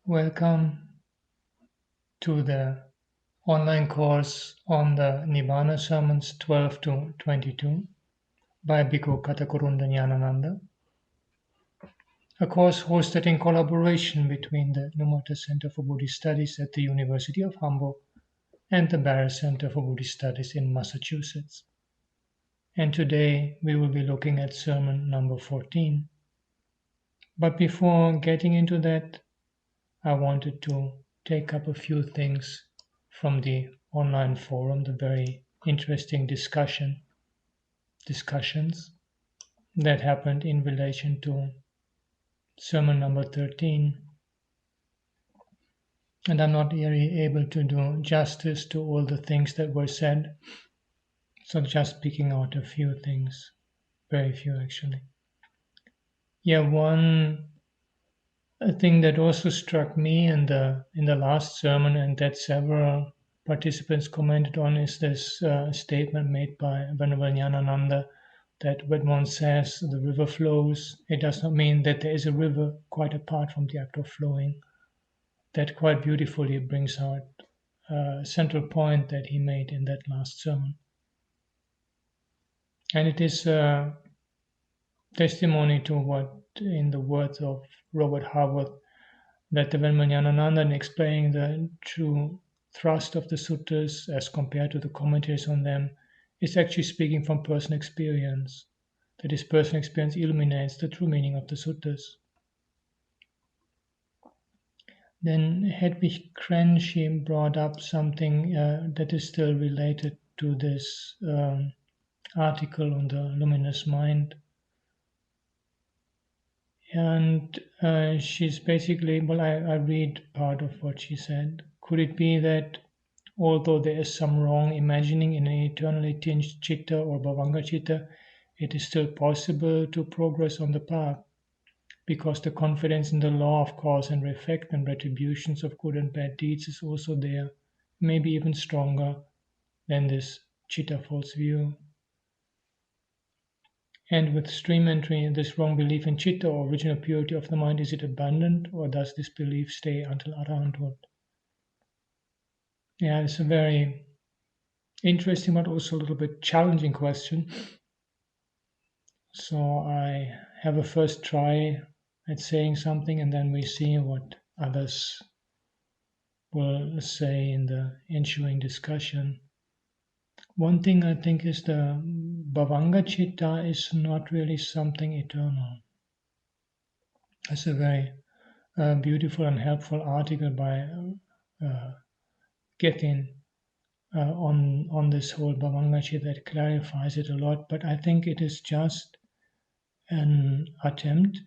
Welcome to the online course on the Nibbāna Sermons 12 to 22 by Bhikkhu Ñāṇananda, a course hosted in collaboration between the Numata Center for Buddhist Studies at the University of Hamburg and the Barre Center for Buddhist Studies in Massachusetts. And today we will be looking at sermon number 14. But before getting into that, I wanted to take up a few things from the online forum, the very interesting discussions that happened in relation to sermon number 13. And I'm not really able to do justice to all the things that were said, so just picking out a few things, very few actually. One thing that also struck me in the last sermon, and that several participants commented on, is this statement made by Venerable Ñāṇananda that when one says the river flows, it does not mean that there is a river quite apart from the act of flowing. That quite beautifully brings out a central point that he made in that last sermon. And it is a testimony to what, in the words of Robert Harwood, that the Venerable Ñāṇananda, in explaining the true thrust of the suttas as compared to the commentaries on them, is actually speaking from personal experience. That his personal experience illuminates the true meaning of the suttas. Then Hedwig Krensch brought up something that is still related to this article on the luminous mind. And she's basically, I read part of what she said. Could it be that although there is some wrong imagining in an eternally tinged citta or bhavanga citta, it is still possible to progress on the path, because the confidence in the law of cause and effect and retributions of good and bad deeds is also there, maybe even stronger than this citta false view. And with stream entry, this wrong belief in citta or original purity of the mind, is it abundant, or does this belief stay until arahanthood? It's a very interesting but also a little bit challenging question. So I have a first try at saying something, and then we see what others will say in the ensuing discussion. One thing I think is the bhavanga citta is not really something eternal. It's a very beautiful and helpful article by Gethin on this whole bhavanga citta that clarifies it a lot. But I think it is just an attempt,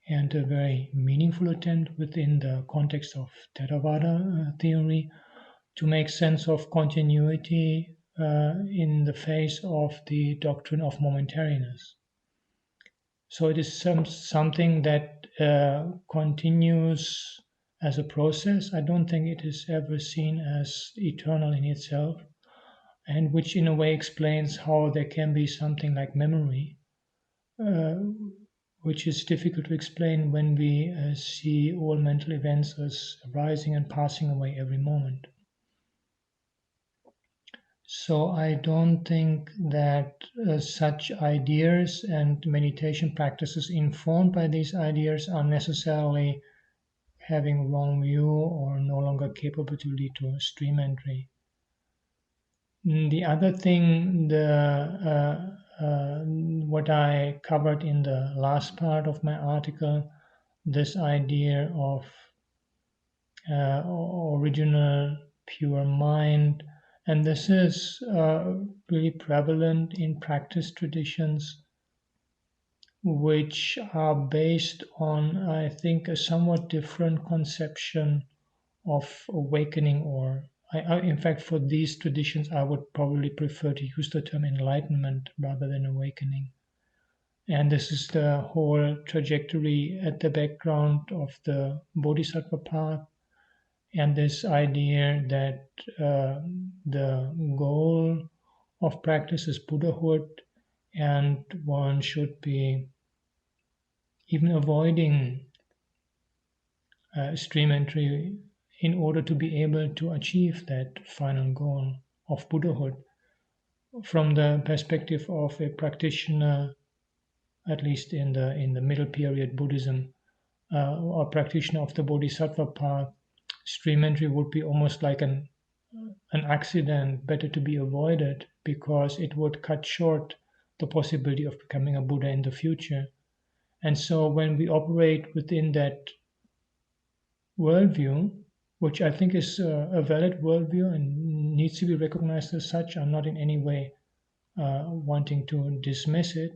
and a very meaningful attempt within the context of Theravada theory, to make sense of continuity in the face of the doctrine of momentariness. So it is something that continues as a process. I don't think it is ever seen as eternal in itself, and which in a way explains how there can be something like memory, which is difficult to explain when we see all mental events as arising and passing away every moment. So I don't think that such ideas and meditation practices informed by these ideas are necessarily having wrong view or no longer capable to lead to stream entry. The other thing, what I covered in the last part of my article, this idea of original pure mind, and this is really prevalent in practice traditions which are based on, I think, a somewhat different conception of awakening, or in fact, for these traditions, I would probably prefer to use the term enlightenment rather than awakening. And this is the whole trajectory at the background of the Bodhisattva path, and this idea that the goal of practice is Buddhahood, and one should be even avoiding stream entry in order to be able to achieve that final goal of Buddhahood. From the perspective of a practitioner, at least in the middle period Buddhism, or practitioner of the Bodhisattva path, stream entry would be almost like an accident, better to be avoided, because it would cut short the possibility of becoming a Buddha in the future. And so when we operate within that worldview, which I think is a valid worldview and needs to be recognized as such, I'm not in any way wanting to dismiss it.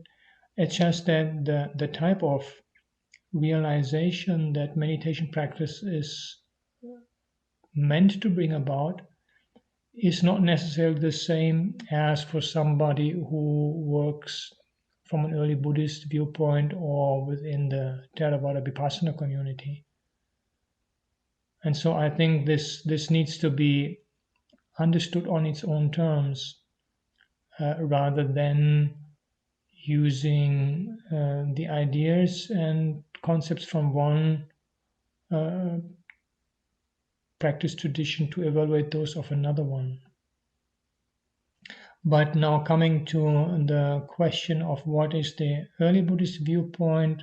It's just that the type of realization that meditation practice is meant to bring about is not necessarily the same as for somebody who works from an early Buddhist viewpoint or within the Theravada Vipassana community. And so I think this needs to be understood on its own terms, rather than using the ideas and concepts from one practice tradition to evaluate those of another one. But now coming to the question of what is the early Buddhist viewpoint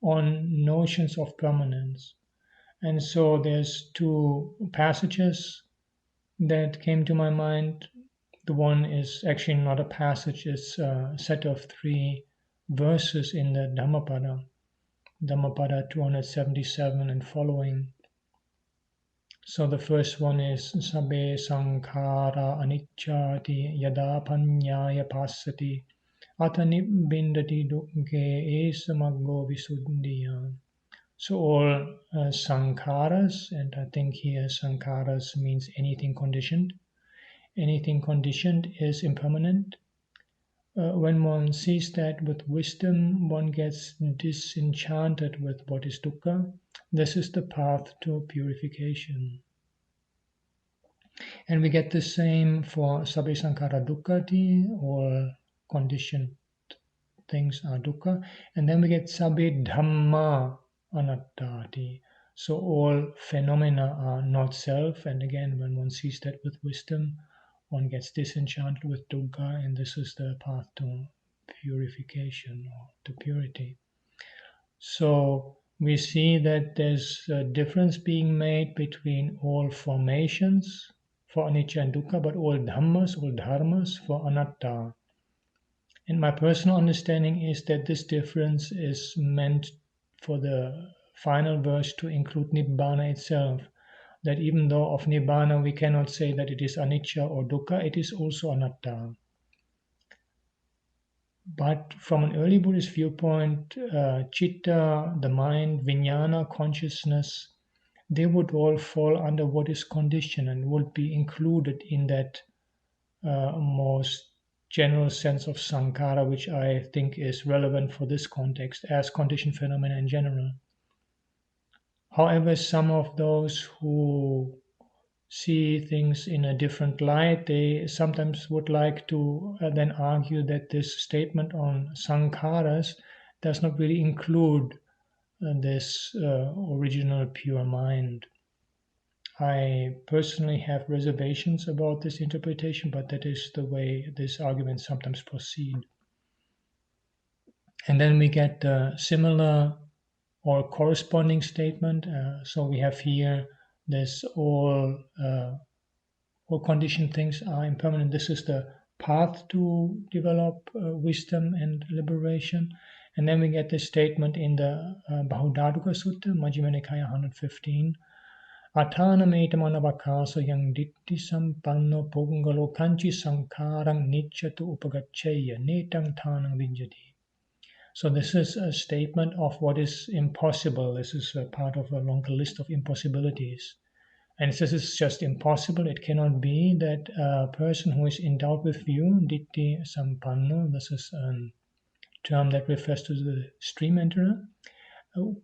on notions of permanence. And so there's two passages that came to my mind. The one is actually not a passage, it's a set of 3 verses in the Dhammapada 277 and following. So the first one is Sabbe Sankhara Anicchati Yada Panyaya Passati Atani Bindati Dukke Esamaggo Visuddhiya. So all sankharas, and I think here sankharas means anything conditioned. Anything conditioned is impermanent. When one sees that with wisdom, one gets disenchanted with what is dukkha. This is the path to purification. And we get the same for Sabbe Sankhara Dukkhati, all conditioned things are dukkha. And then we get Sabbe Dhamma Anattati. So all phenomena are not self. And again, when one sees that with wisdom, one gets disenchanted with dukkha, and this is the path to purification or to purity. So we see that there's a difference being made between all formations for anicca and dukkha, but all dhammas, all dharmas for anatta. And my personal understanding is that this difference is meant for the final verse to include Nibbāna itself. That even though of Nibbāna we cannot say that it is anicca or dukkha, it is also anatta. But from an early Buddhist viewpoint, citta, the mind, vijnana, consciousness, they would all fall under what is conditioned and would be included in that most general sense of sankhara, which I think is relevant for this context as conditioned phenomena in general. However, some of those who see things in a different light, they sometimes would like to then argue that this statement on sankharas does not really include this original pure mind. I personally have reservations about this interpretation, but that is the way this argument sometimes proceed. And then we get the similar or corresponding statement. So we have here this all conditioned things are impermanent. This is the path to develop wisdom and liberation. And then we get this statement in the Bahudātuka Sutta, Majjhima Nikāya 115. Atthānametam anavakāsa yang ditti sampanno pungalo kanchi sankārang niccatu upagaccheya netang thānang vijjati. So this is a statement of what is impossible. This is a part of a longer list of impossibilities. And it says it's just impossible. It cannot be that a person who is endowed with view, ditti sampanno, this is a term that refers to the stream enterer,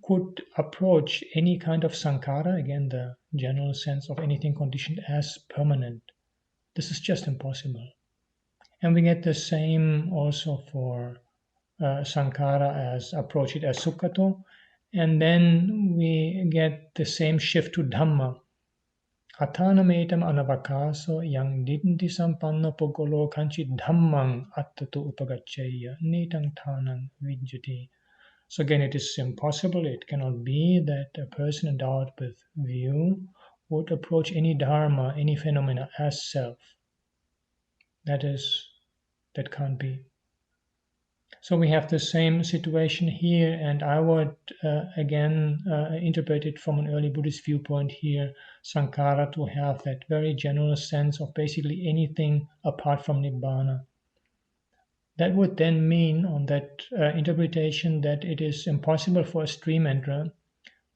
could approach any kind of sankhara, again the general sense of anything conditioned, as permanent. This is just impossible. And we get the same also for sankhara as approach it as sukhato, And then we get the same shift to Dhamma. Atanametam anavakaso yang dinti sampanna pogolo kanchi dhammang attatu upagacchaya netang thanang vijjati. So again, it is impossible, it cannot be that a person endowed with view would approach any dharma, any phenomena as self. That can't be. So we have the same situation here, and I would again interpret it from an early Buddhist viewpoint here, Sankara, to have that very general sense of basically anything apart from Nibbāna. That would then mean, on that interpretation, that it is impossible for a stream enterer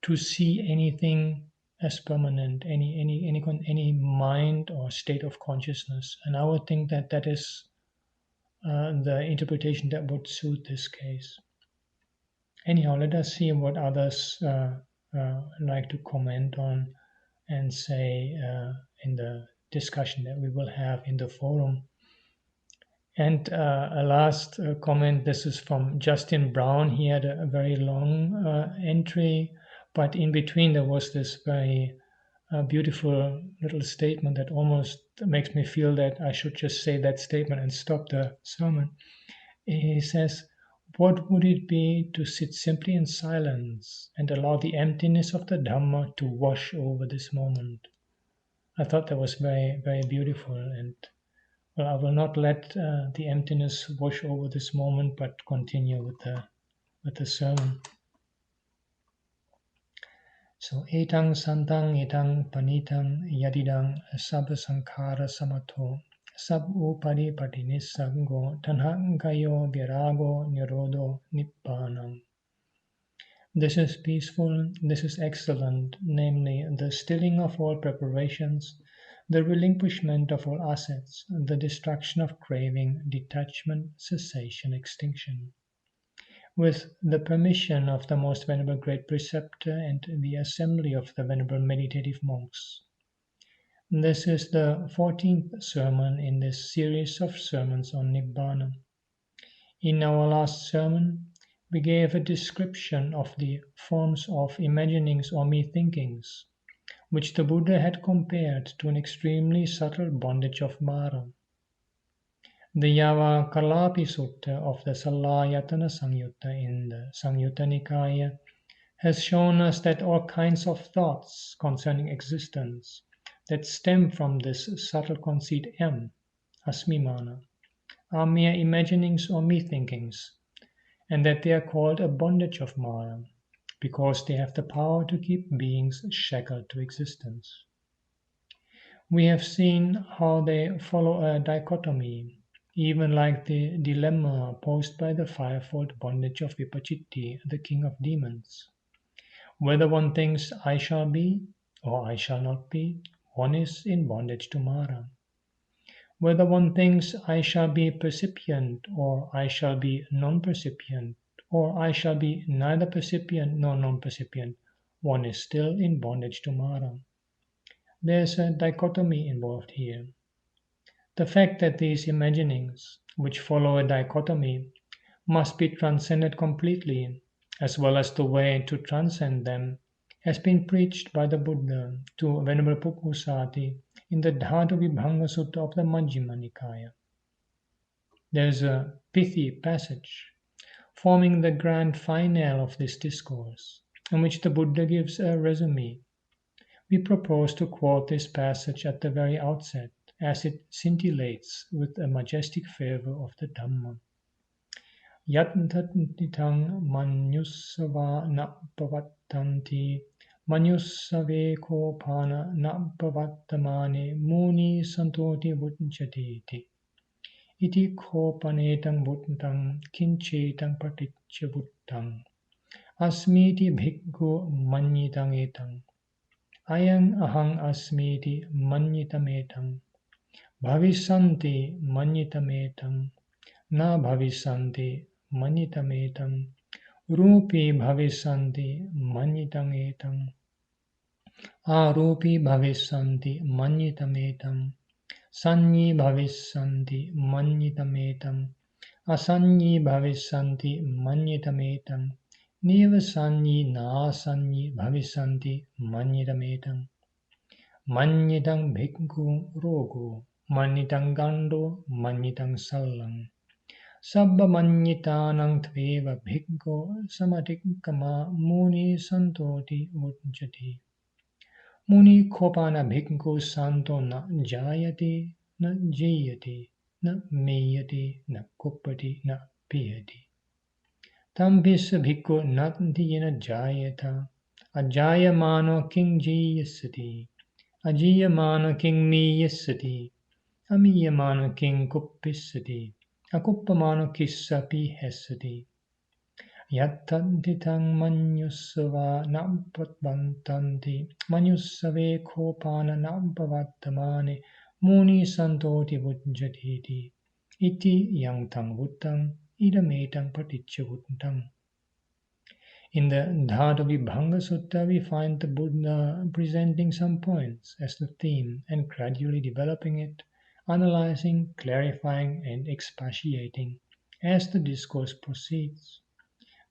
to see anything as permanent, any mind or state of consciousness. And I would think that that is the interpretation that would suit this case. Anyhow, let us see what others like to comment on and say in the discussion that we will have in the forum. And a last comment, this is from Justin Brown. He had a very long entry, but in between there was this very beautiful little statement that almost makes me feel that I should just say that statement and stop the sermon. He says, "What would it be to sit simply in silence and allow the emptiness of the Dhamma to wash over this moment?" I thought that was very, very beautiful, and well, I will not let the emptiness wash over this moment, but continue with the sermon. So, etang santang etang panitang yadidang sabba sankhara samato sab upadi patinissango tanhangayo virago nirodo nibbānam. This is peaceful, this is excellent, namely the stilling of all preparations, the relinquishment of all assets, the destruction of craving, detachment, cessation, extinction. With the permission of the most venerable great preceptor and the assembly of the venerable meditative monks. This is the 14th sermon in this series of sermons on Nibbāna. In our last sermon, we gave a description of the forms of imaginings or me-thinkings, which the Buddha had compared to an extremely subtle bondage of Mara. The Yavakalapi Sutta of the Salayatana Samyutta in the Samyutta Nikaya has shown us that all kinds of thoughts concerning existence that stem from this subtle conceit asmimana, are mere imaginings or me-thinkings, and that they are called a bondage of Mara, because they have the power to keep beings shackled to existence. We have seen how they follow a dichotomy, even like the dilemma posed by the fivefold bondage of Vipacitti, the king of demons. Whether one thinks I shall be or I shall not be, one is in bondage to Mara. Whether one thinks I shall be percipient or I shall be non-percipient, or I shall be neither percipient nor non-percipient, one is still in bondage to Mara. There's a dichotomy involved here. The fact that these imaginings, which follow a dichotomy, must be transcended completely, as well as the way to transcend them, has been preached by the Buddha to Venerable Pukusati in the Dhatu Vibhanga Sutta of the Majjhima Nikaya. There is a pithy passage forming the grand finale of this discourse, in which the Buddha gives a resume. We propose to quote this passage at the very outset, as it scintillates with a majestic fervor of the Dhamma. Yattatitang manyussava na pavattanti manyussave kopana na pavattamane muni santoti vuchatiti iti kopanetang vuttang kinchitang paticca vuttang asmiti bhikkhu manyitang etang ayang ahang asmiti manyitametang bhavisanti manyitametang na bhavisanti manyitametang rupi bhavisanti manyitametang arupi bhavisanti manyitametang sanyi bhavisanti manyitametang asanyi bhavisanti manyitametang Neva sanyi na sanyi bhavisanti manyitametam. Manyitang bhikkhu rogo, manyitang gando, manyitang sallang. Sabba manyitanang tveva bhikkhu samatikkama muni santoti mujjati. Muni kopana bhikkhu santo na jayati, na jiyati, na meyati, na kuppati, na piyati. Tambhisa bhikkhu nanti yena jayata, ajayamano king jiyasati, ajiyamano king miyasati, amiyamano king kuppisati, akuppamano kissapi hessati. Yattantitang manyusava nampatvantanti, manyusave kopana nampavattamane, muni santoti vujjatiti, iti yang tang vuttang, idametang paticcavuttang. In the Dhatu-vibhanga Sutta, we find the Buddha presenting some points as the theme and gradually developing it, analyzing, clarifying, and expatiating as the discourse proceeds.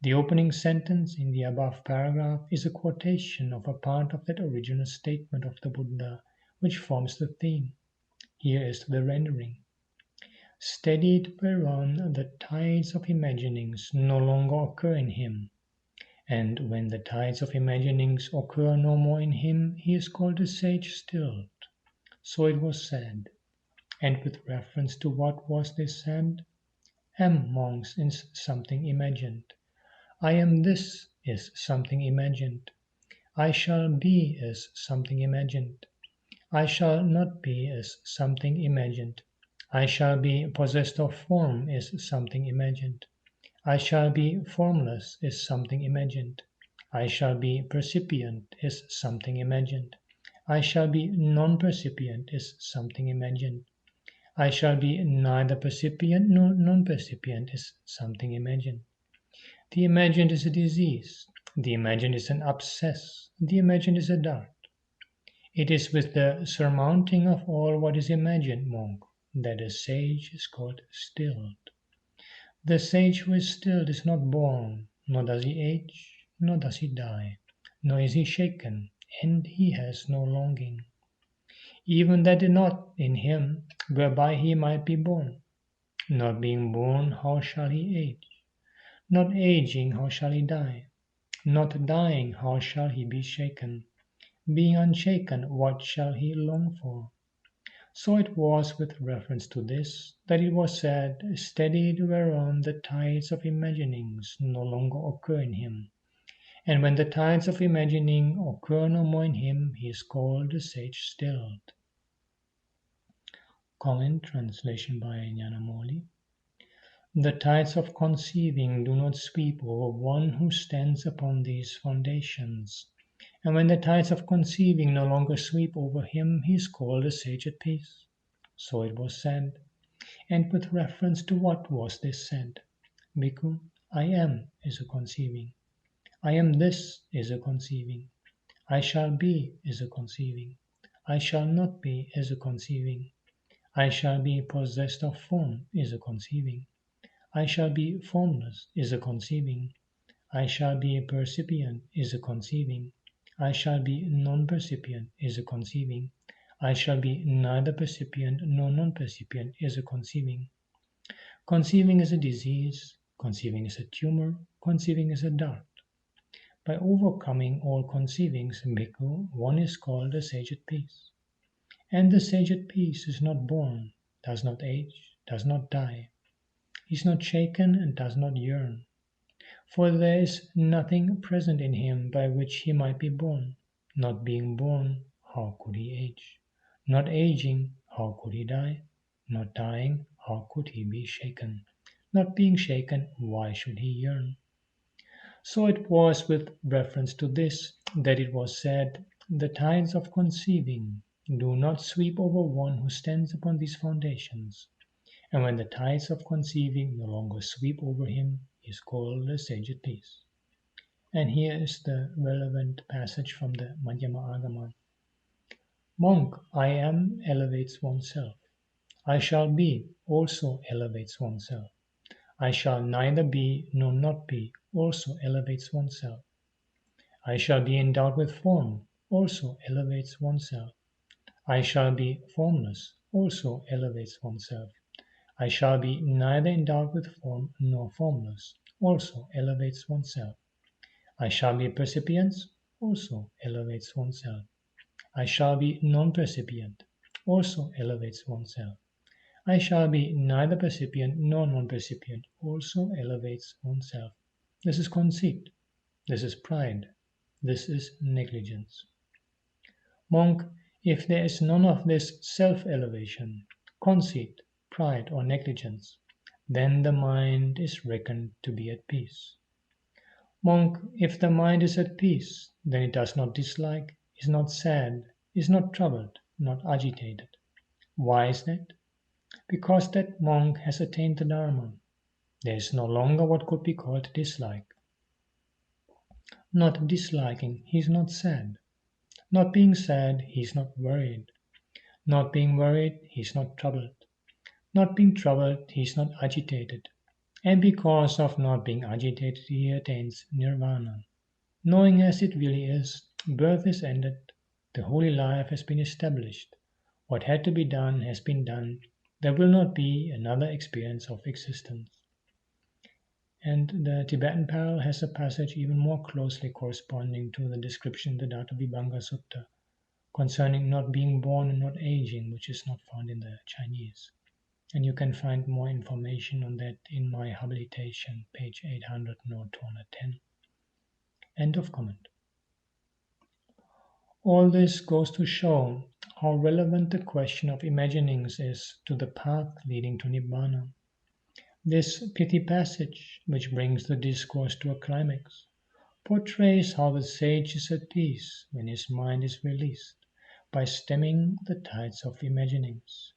The opening sentence in the above paragraph is a quotation of a part of that original statement of the Buddha, which forms the theme. Here is the rendering. Steadied whereon the tides of imaginings no longer occur in him, and when the tides of imaginings occur no more in him, he is called a sage stilled. So it was said. And with reference to what was this said? Am monks is something imagined. I am this is something imagined. I shall be is something imagined. I shall not be is something imagined. I shall be possessed of form is something imagined. I shall be formless is something imagined. I shall be percipient is something imagined. I shall be non-percipient is something imagined. I shall be neither percipient nor non-percipient is something imagined. The imagined is a disease. The imagined is an abscess. The imagined is a dart. It is with the surmounting of all what is imagined, monk, that a sage is called stilled. The sage who is stilled is not born, nor does he age, nor does he die, nor is he shaken, and he has no longing. Even that is not in him, whereby he might be born. Not being born, how shall he age? Not aging, how shall he die? Not dying, how shall he be shaken? Being unshaken, what shall he long for? So it was with reference to this that it was said, steadied whereon the tides of imaginings no longer occur in him. And when the tides of imagining occur no more in him, he is called the sage stilled. Comment translation by Ñāṇamoli. The tides of conceiving do not sweep over one who stands upon these foundations. And when the tides of conceiving no longer sweep over him, he is called a sage at peace. So it was said. And with reference to what was this said? Bhikkhu, I am is a conceiving. I am this is a conceiving. I shall be is a conceiving. I shall not be is a conceiving. I shall be possessed of form is a conceiving. I shall be formless is a conceiving. I shall be a percipient is a conceiving. I shall be non-percipient is a conceiving. I shall be neither percipient nor non-percipient is a conceiving. Conceiving is a disease. Conceiving is a tumor. Conceiving is a dart. By overcoming all conceivings, Bhikkhu, one is called a sage at peace. And the sage at peace is not born, does not age, does not die. He is not shaken and does not yearn. For there is nothing present in him by which he might be born. Not being born, how could he age? Not aging, how could he die? Not dying, how could he be shaken? Not being shaken, why should he yearn? So it was with reference to this that it was said, the tides of conceiving do not sweep over one who stands upon these foundations. And when the tides of conceiving no longer sweep over him, he is called a sage at peace. And here is the relevant passage from the Madhyama Agama. Monk, I am elevates oneself. I shall be also elevates oneself. I shall neither be nor not be also elevates oneself. I shall be endowed with form, also elevates oneself. I shall be formless, also elevates oneself. I shall be neither endowed with form nor formless, also elevates oneself. I shall be percipient, also elevates oneself. I shall be non-percipient, also elevates oneself. I shall be neither percipient nor non-percipient, also elevates oneself. This is conceit. This is pride. This is negligence. Monk, if there is none of this self-elevation, conceit, pride, or negligence, then the mind is reckoned to be at peace. Monk, if the mind is at peace, then it does not dislike, is not sad, is not troubled, not agitated. Why is that? Because that monk has attained the Dharma. There is no longer what could be called dislike. Not disliking, he is not sad. Not being sad, he is not worried. Not being worried, he is not troubled. Not being troubled, he is not agitated. And because of not being agitated, he attains nirvana. Knowing as it really is, birth is ended, the holy life has been established. What had to be done has been done. There will not be another experience of existence. And the Tibetan parallel has a passage even more closely corresponding to the description in the Dhatavibhanga Sutta concerning not being born and not aging, which is not found in the Chinese. And you can find more information on that in my habilitation, page 800, note 210. End of comment. All this goes to show how relevant the question of imaginings is to the path leading to Nibbāna. This pithy passage, which brings the discourse to a climax, portrays how the sage is at peace when his mind is released by stemming the tides of imaginings.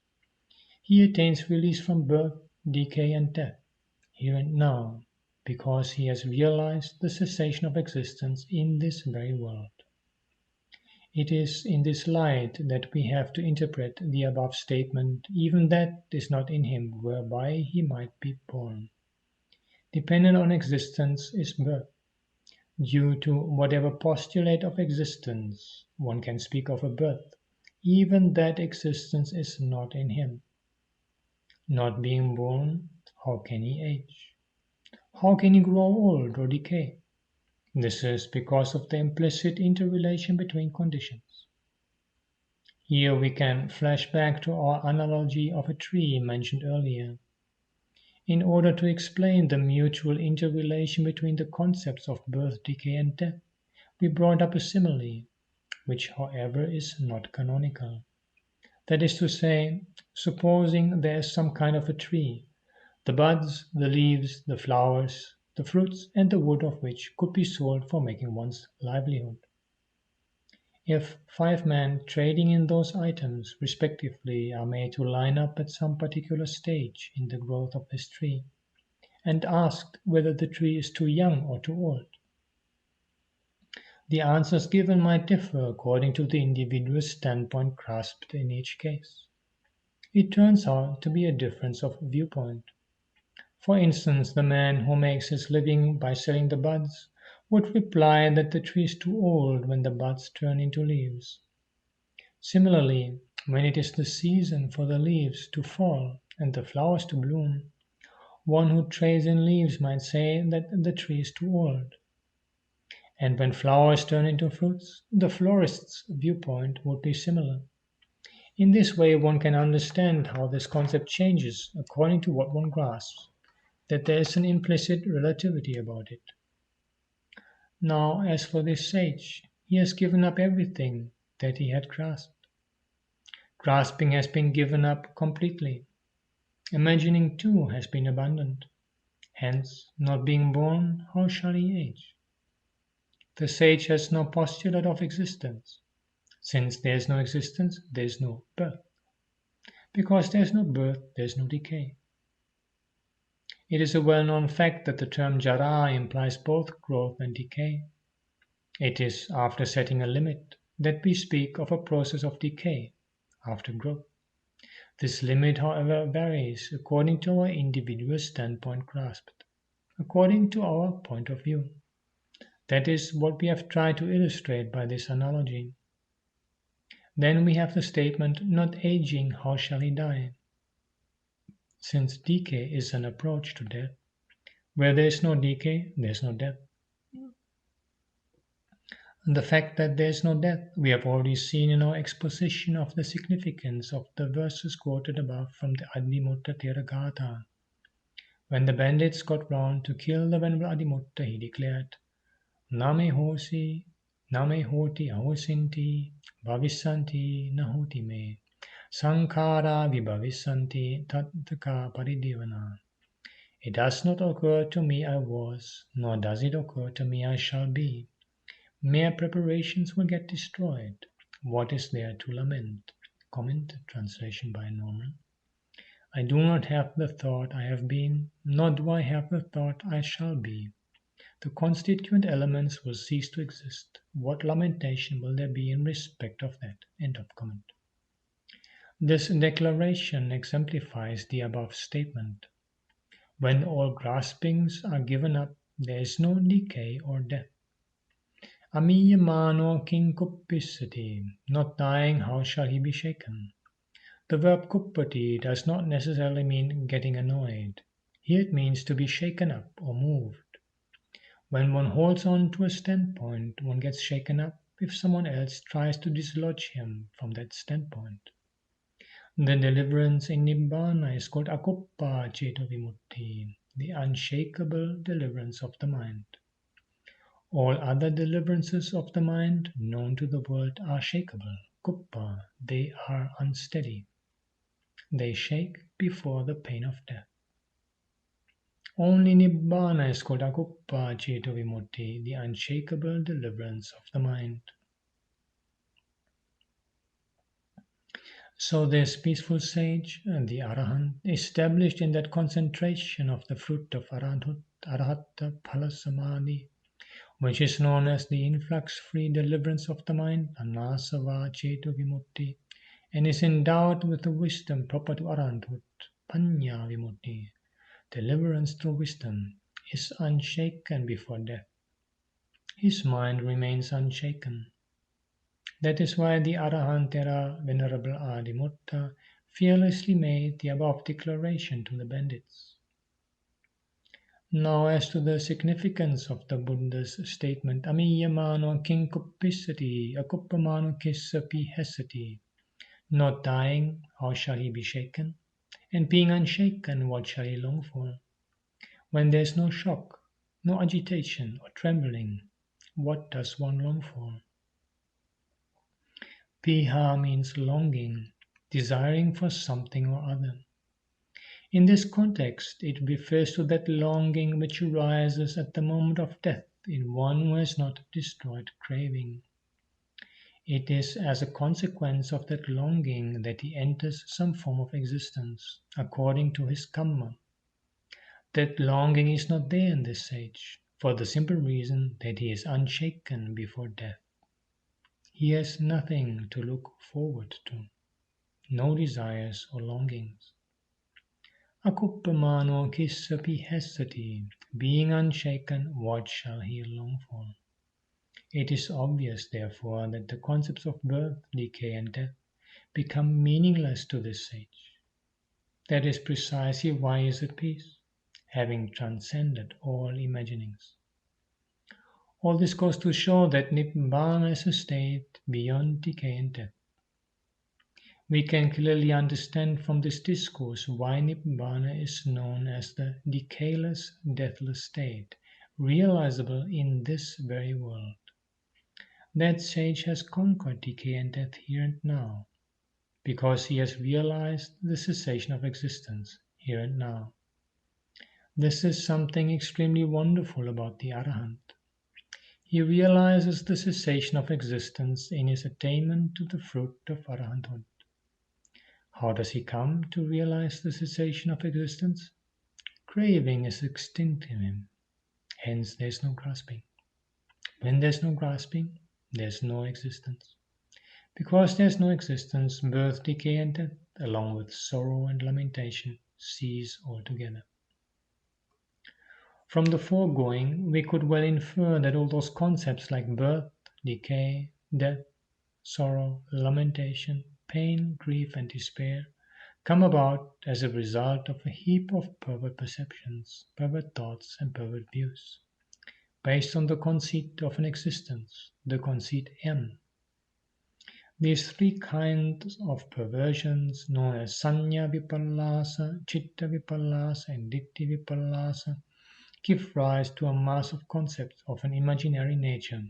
He attains release from birth, decay, and death, here and now, because he has realized the cessation of existence in this very world. It is in this light that we have to interpret the above statement, even that is not in him whereby he might be born. Dependent on existence is birth. Due to whatever postulate of existence one can speak of a birth, even that existence is not in him. Not being born, how can he age? How can he grow old or decay? This is because of the implicit interrelation between conditions. Here we can flash back to our analogy of a tree mentioned earlier. In order to explain the mutual interrelation between the concepts of birth, decay, and death, we brought up a simile, which, however, is not canonical. That is to say, supposing there is some kind of a tree, the buds, the leaves, the flowers, the fruits, and the wood of which could be sold for making one's livelihood. If 5 men trading in those items respectively are made to line up at some particular stage in the growth of this tree, and asked whether the tree is too young or too old, the answers given might differ according to the individual standpoint grasped in each case. It turns out to be a difference of viewpoint. For instance, the man who makes his living by selling the buds would reply that the tree is too old when the buds turn into leaves. Similarly, when it is the season for the leaves to fall and the flowers to bloom, one who trades in leaves might say that the tree is too old. And when flowers turn into fruits, the florist's viewpoint would be similar. In this way, one can understand how this concept changes according to what one grasps, that there is an implicit relativity about it. Now, as for this sage, he has given up everything that he had grasped. Grasping has been given up completely. Imagining too has been abandoned. Hence, not being born, how shall he age? The sage has no postulate of existence. Since there is no existence, there is no birth. Because there is no birth, there is no decay. It is a well-known fact that the term jara implies both growth and decay. It is after setting a limit that we speak of a process of decay after growth. This limit, however, varies according to our individual standpoint grasped. according to our point of view. That is what we have tried to illustrate by this analogy. Then we have the statement, not aging, how shall he die? Since decay is an approach to death, where there is no decay, there is no death. And the fact that there is no death, we have already seen in our exposition of the significance of the verses quoted above from the Adimutta Theragatha. When the bandits got round to kill the Venerable Adimutta, he declared, Name hosi, name hoti ahosinti, bhavisanti nahoti me, sankhara vibhavisanti tattaka paridevana. It does not occur to me I was, nor does it occur to me I shall be. Mere preparations will get destroyed. What is there to lament? Comment, translation by Norman. I do not have the thought I have been, nor do I have the thought I shall be. The constituent elements will cease to exist. What lamentation will there be in respect of that? End of comment. This declaration exemplifies the above statement. When all graspings are given up, there is no decay or death. Amiyamano king kuppisati, not dying, how shall he be shaken? The verb kuppati does not necessarily mean getting annoyed. Here it means to be shaken up or moved. When one holds on to a standpoint, one gets shaken up if someone else tries to dislodge him from that standpoint. The deliverance in Nibbāna is called akuppa ceto vimutti, the unshakable deliverance of the mind. All other deliverances of the mind known to the world are shakeable, kuppa, they are unsteady. They shake before the pain of death. Only Nibbāna is called akuppa ceto vimutti, the unshakable deliverance of the mind. So this peaceful sage, the Arahant, established in that concentration of the fruit of Arahata Phala Samadhi, which is known as the influx-free deliverance of the mind, anasava ceto vimutti, and is endowed with the wisdom proper to Arahanthood, panya vimutti, deliverance through wisdom, is unshaken before death. His mind remains unshaken. That is why the Arahantera Venerable Adimutta fearlessly made the above declaration to the bandits. Now as to the significance of the Buddha's statement, Amiyamano kinkuppisati, akuppamano kissapi hesati, not dying, how shall he be shaken? And being unshaken, what shall he long for? When there is no shock, no agitation or trembling, what does one long for? Piha means longing, desiring for something or other. In this context, it refers to that longing which arises at the moment of death in one who has not destroyed craving. It is as a consequence of that longing that he enters some form of existence, according to his karma. That longing is not there in this sage, for the simple reason that he is unshaken before death. He has nothing to look forward to, no desires or longings. Akuppamano kissapi hesati, being unshaken, what shall he long for? It is obvious, therefore, that the concepts of birth, decay, and death become meaningless to this sage. That is precisely why he is at peace, having transcended all imaginings. All this goes to show that Nibbāna is a state beyond decay and death. We can clearly understand from this discourse why Nibbāna is known as the decayless, deathless state, realizable in this very world. That sage has conquered decay and death here and now, because he has realized the cessation of existence here and now. This is something extremely wonderful about the Arahant. He realizes the cessation of existence in his attainment to the fruit of Arahanthood. How does he come to realize the cessation of existence? Craving is extinct in him, hence there is no grasping. When there is no grasping, there is no existence. Because there is no existence, birth, decay, and death, along with sorrow and lamentation, cease altogether. From the foregoing, we could well infer that all those concepts like birth, decay, death, sorrow, lamentation, pain, grief, and despair come about as a result of a heap of pervert perceptions, pervert thoughts, and pervert views, based on the conceit of an existence, the conceit M. These three kinds of perversions, known as Sanya Vipallasa, Chitta Vipallasa, and Ditti Vipallasa, give rise to a mass of concepts of an imaginary nature.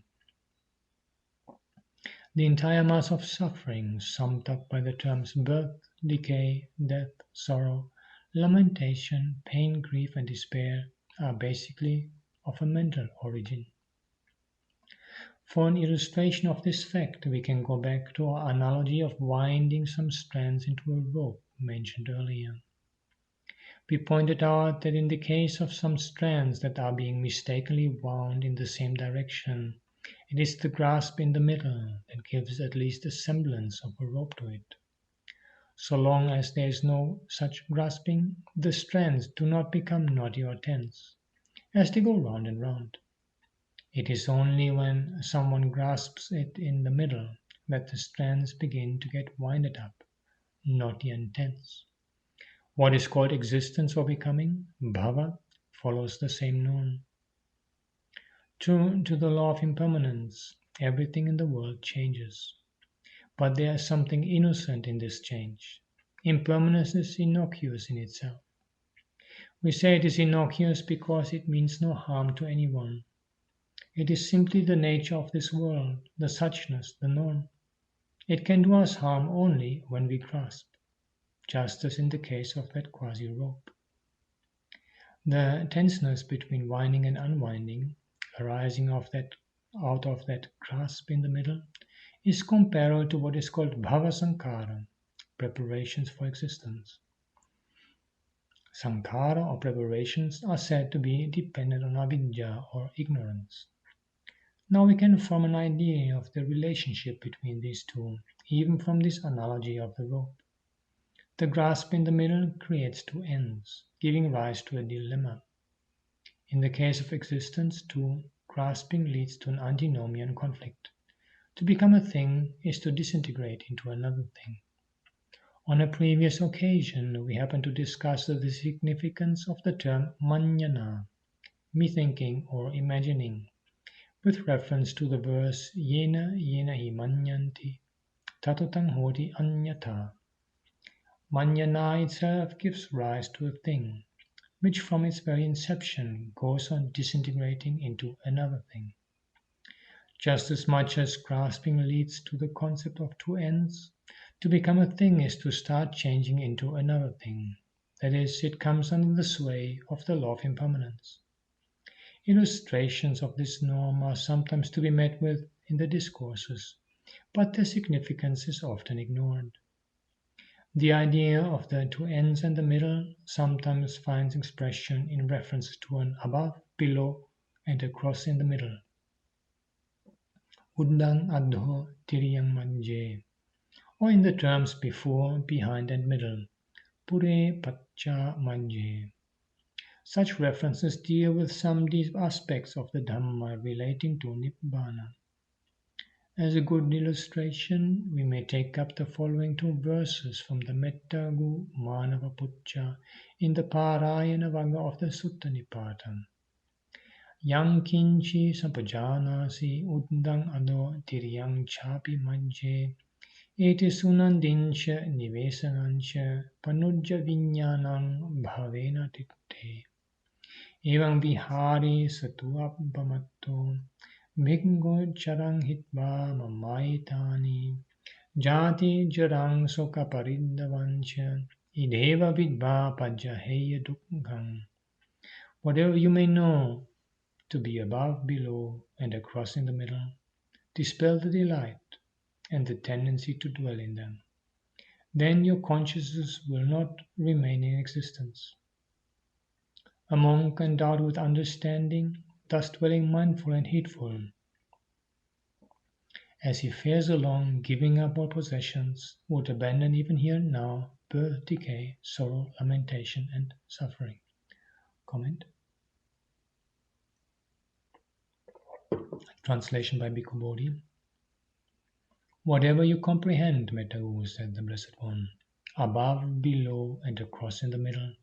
The entire mass of suffering, summed up by the terms birth, decay, death, sorrow, lamentation, pain, grief, and despair, are basically of a mental origin. For an illustration of this fact, we can go back to our analogy of winding some strands into a rope mentioned earlier. We pointed out that in the case of some strands that are being mistakenly wound in the same direction, it is the grasp in the middle that gives at least a semblance of a rope to it. So long as there is no such grasping, the strands do not become knotty or tense, as they go round and round. It is only when someone grasps it in the middle that the strands begin to get winded up, knotty and tense. What is called existence or becoming, bhava, follows the same norm. True to the law of impermanence, everything in the world changes. But there is something innocent in this change. Impermanence is innocuous in itself. We say it is innocuous because it means no harm to anyone. It is simply the nature of this world, the suchness, the norm. It can do us harm only when we grasp, just as in the case of that quasi-rope. The tenseness between winding and unwinding, arising out of that grasp in the middle, is comparable to what is called bhava sankhara, preparations for existence. Sankhara or preparations are said to be dependent on avidya or ignorance. Now we can form an idea of the relationship between these two, even from this analogy of the rope. The grasp in the middle creates two ends, giving rise to a dilemma. In the case of existence, too, grasping leads to an antinomian conflict. To become a thing is to disintegrate into another thing. On a previous occasion, we happened to discuss the significance of the term manjana, methinking or imagining, with reference to the verse yena hi manyanti, tatotang hoti anyatha. Manjana itself gives rise to a thing, which from its very inception goes on disintegrating into another thing. Just as much as grasping leads to the concept of two ends, to become a thing is to start changing into another thing. That is, it comes under the sway of the law of impermanence. Illustrations of this norm are sometimes to be met with in the discourses, but their significance is often ignored. The idea of the two ends and the middle sometimes finds expression in reference to an above, below, and a cross in the middle. Uddang adho tiriyang manje, or in the terms before, behind, and middle, pure pacha manje. Such references deal with some deep aspects of the Dhamma relating to Nibbāna. As a good illustration, we may take up the following two verses from the Mettagu Manava Pucca in the Parayana Vagga of the Sutta Nipātan. Yang kinchi sampajanasi uddang ado tiriyang chapi majje eti sunandincha nivesanancha panujja viññānaṁ bhavena titte. Evaṁ vihari satuappamatto bhikkhu charang hitva mamaitani jati jarang soka paridavancha ideva vidva pajaheya dukkham. Whatever you may know to be above, below, and across in the middle, dispel the delight and the tendency to dwell in them. Then your consciousness will not remain in existence. A monk endowed with understanding, thus dwelling mindful and heedful, as he fares along, giving up all possessions, would abandon even here and now birth, decay, sorrow, lamentation, and suffering. Comment. Translation by Bhikkhu Bodhi. Whatever you comprehend, Metta-u, said the Blessed One, above, below, and a cross in the middle,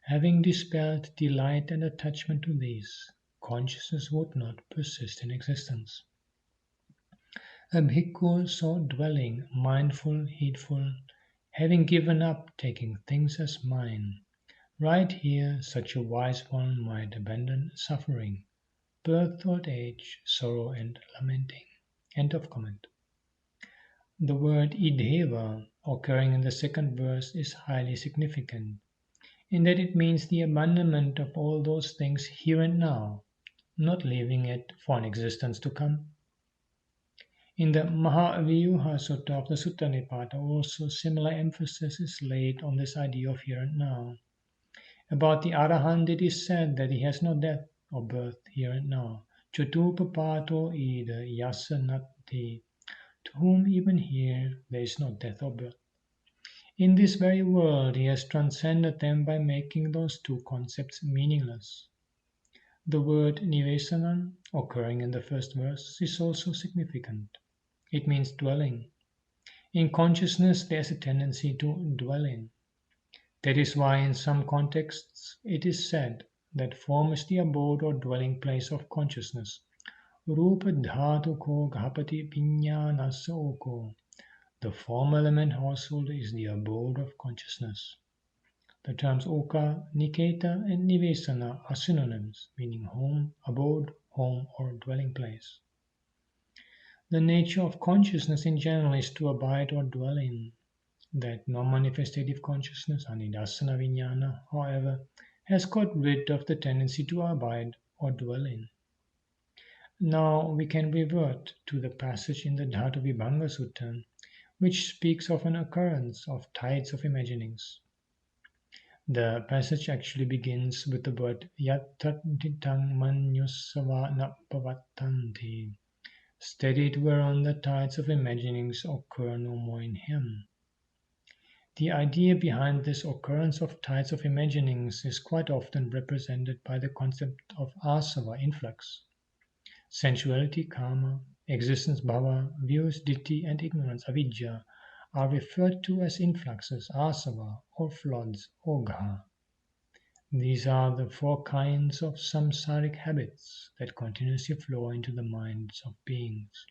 having dispelled delight and attachment to these, consciousness would not persist in existence. A bhikkhu so dwelling, mindful, heedful, having given up taking things as mine, right here such a wise one might abandon suffering, birth, old age, sorrow, and lamenting. End of comment. The word idheva, occurring in the second verse, is highly significant, in that it means the abandonment of all those things here and now, not leaving it for an existence to come. In the Mahaviyuha Sutta of the Sutta Nipata, also similar emphasis is laid on this idea of here and now. About the Arahant, it is said that he has no death or birth here and now. Chatupapato ida yasanati, to whom even here there is no death or birth. In this very world, he has transcended them by making those two concepts meaningless. The word nivesanam, occurring in the first verse, is also significant. It means dwelling. In consciousness, there is a tendency to dwell in. That is why in some contexts it is said that form is the abode or dwelling place of consciousness. Rupa dhatu ko ghapati piññānasa oko. The form element household is the abode of consciousness. The terms oka, niketa, and nivesana are synonyms, meaning home, abode, home, or dwelling place. The nature of consciousness in general is to abide or dwell in. That non-manifestative consciousness, anidasana vijnana, however, has got rid of the tendency to abide or dwell in. Now we can revert to the passage in the Dhatu Vibhanga Sutta, which speaks of an occurrence of tides of imaginings. The passage actually begins with the word yatatitang manyusava napavattanti. Steadied whereon the tides of imaginings occur no more in him. The idea behind this occurrence of tides of imaginings is quite often represented by the concept of asava, influx. Sensuality, karma, existence, bhava, views, ditthi, and ignorance, avidya, are referred to as influxes, asava, or floods, ogha. These are the four kinds of samsaric habits that continuously flow into the minds of beings.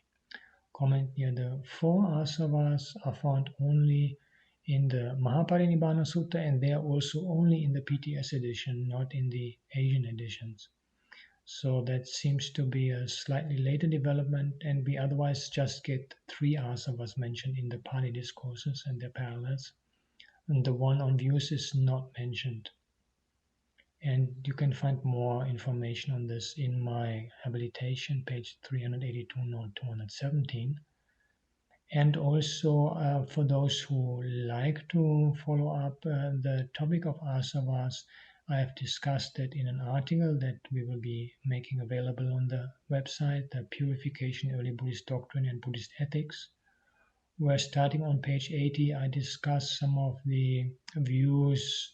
Comment here, the four asavas are found only in the Mahaparinibbāna Sutta, and they are also only in the PTS edition, not in the Asian editions. So that seems to be a slightly later development, and we otherwise just get three asavas mentioned in the Pali discourses and their parallels, and the one on views is not mentioned. And you can find more information on this in my habilitation, page 382, note 217. And also for those who like to follow up the topic of asavas, I have discussed it in an article that we will be making available on the website, the Purification Early Buddhist Doctrine and Buddhist Ethics, where starting on page 80, I discuss some of the views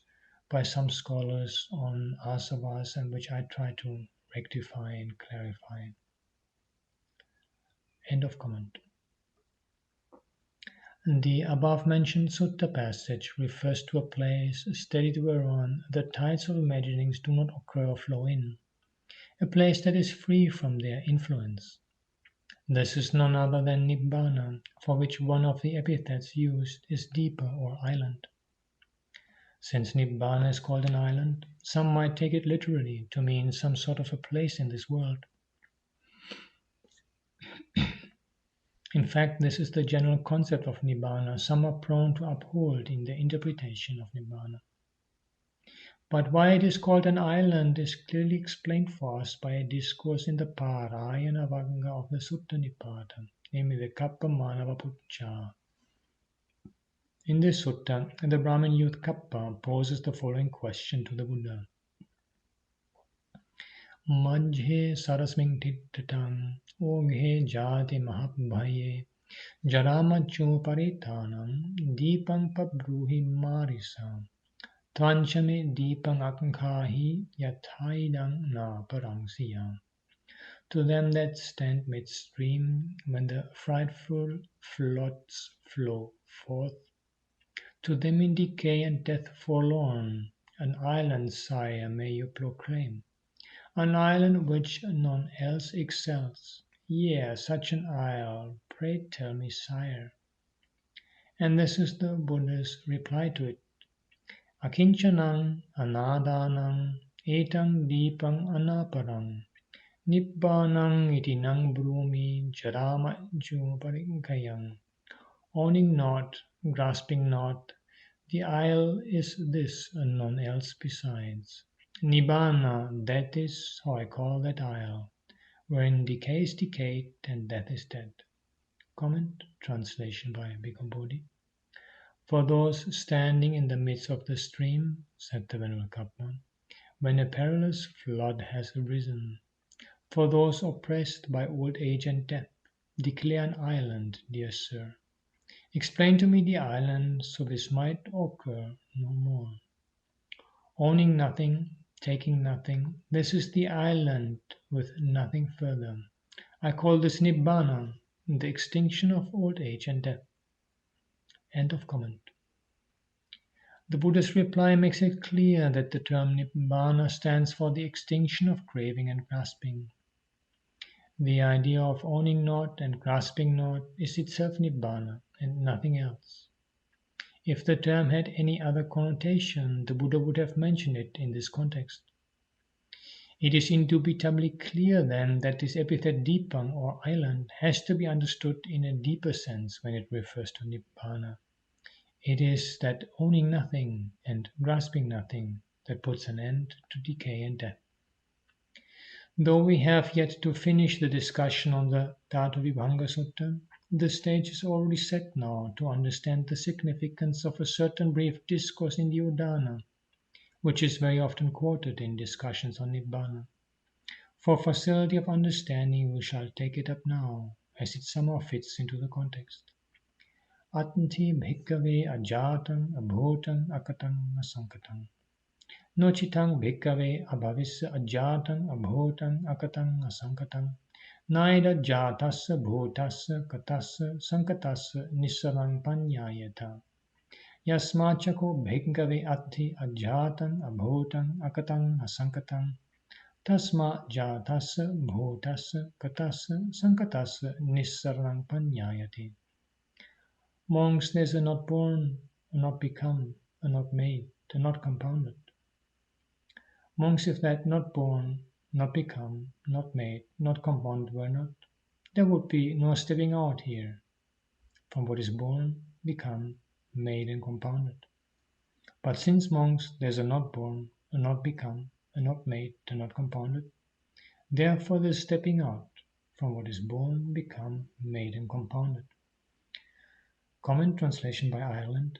by some scholars on asavas, and which I try to rectify and clarify. End of comment. The above-mentioned sutta passage refers to a place steadied whereon the tides of imaginings do not occur or flow in, a place that is free from their influence. This is none other than Nibbāna, for which one of the epithets used is deeper or island. Since Nibbāna is called an island, some might take it literally to mean some sort of a place in this world. In fact, this is the general concept of Nibbāna some are prone to uphold in their interpretation of Nibbāna. But why it is called an island is clearly explained for us by a discourse in the Parayana Vanga of the Sutta Nipata, namely the Kappa Manava Pucca. In this sutta, the Brahmin youth Kappa poses the following question to the Buddha. Majhe sarasming tittatang oghe jati mahabhaye jaramachu paritanam deepang pabruhi marisa tvanchame deepang akankhahi yathaidang na paransiya. To them that stand midstream, when the frightful floods flow forth, to them in decay and death forlorn, an island, sire, may you proclaim, an island which none else excels. Yea, such an isle, pray tell me, sire. And this is the Buddha's reply to it. Akinchanang anadanang etang dipang anaparang Nibbānang iti nang brumi jaramajju parinkayang. Owning not, grasping not, the isle is this and none else besides. Nibbāna, that is how I call that isle, wherein decay is decayed and death is dead. Comment, translation by Bhikkhu Bodhi. For those standing in the midst of the stream, said the Venerable Kaplan, when a perilous flood has arisen, for those oppressed by old age and death, declare an island, dear sir. Explain to me the island, so this might occur no more. Owning nothing, taking nothing, this is the island with nothing further. I call this Nibbāna, the extinction of old age and death. End of comment. The Buddha's reply makes it clear that the term Nibbāna stands for the extinction of craving and grasping. The idea of owning not and grasping not is itself Nibbāna and nothing else. If the term had any other connotation, the Buddha would have mentioned it in this context. It is indubitably clear then that this epithet Dipang or island has to be understood in a deeper sense when it refers to Nibbāna. It is that owning nothing and grasping nothing that puts an end to decay and death. Though we have yet to finish the discussion on the Dhatu Vibhanga Sutta, the stage is already set now to understand the significance of a certain brief discourse in the Udana, which is very often quoted in discussions on Nibbāna. For facility of understanding, we shall take it up now, as it somehow fits into the context. Attanti bhikkhave ajātang abhūtang akatang asankatang. Nochitang bhikkhave abhavisya ajātang abhūtang akatang asankatang. Naida jātasya bhūtasya katasya sankatasya nisarang panyayata. Yasmachako bhikkhave atti ajātang abhūtang akatang asankatang. Tasma jātasya bhūtasya katasya sankatasya nisarang panyayati. Monks, these are not born, are not become, are not made, are not compounded. Monks, if that not born, not become, not made, not compounded were not, there would be no stepping out here from what is born, become, made and compounded. But since monks, these are not born, are not become, are not made, are not compounded, therefore there is stepping out from what is born, become, made and compounded. Comment, translation by Ireland.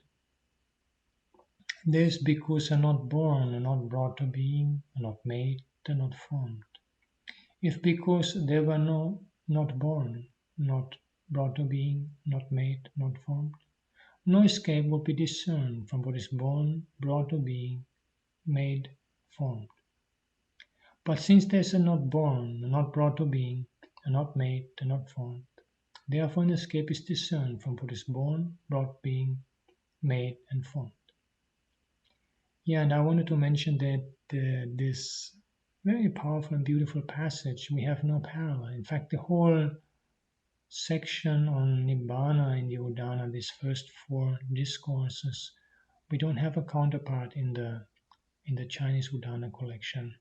These bhikkhus are not born, are not brought to being, are not made, are not formed. If bhikkhus there were not born, not brought to being, not made, not formed, no escape would be discerned from what is born, brought to being, made, formed. But since these are not born, are not brought to being, are not made, are not formed, therefore an escape is discerned from what is born, brought being, made and formed. Yeah, and I wanted to mention that this very powerful and beautiful passage, we have no parallel. In fact, the whole section on Nibbāna in the Udana, these first 4 discourses, we don't have a counterpart in the Chinese Udana collection.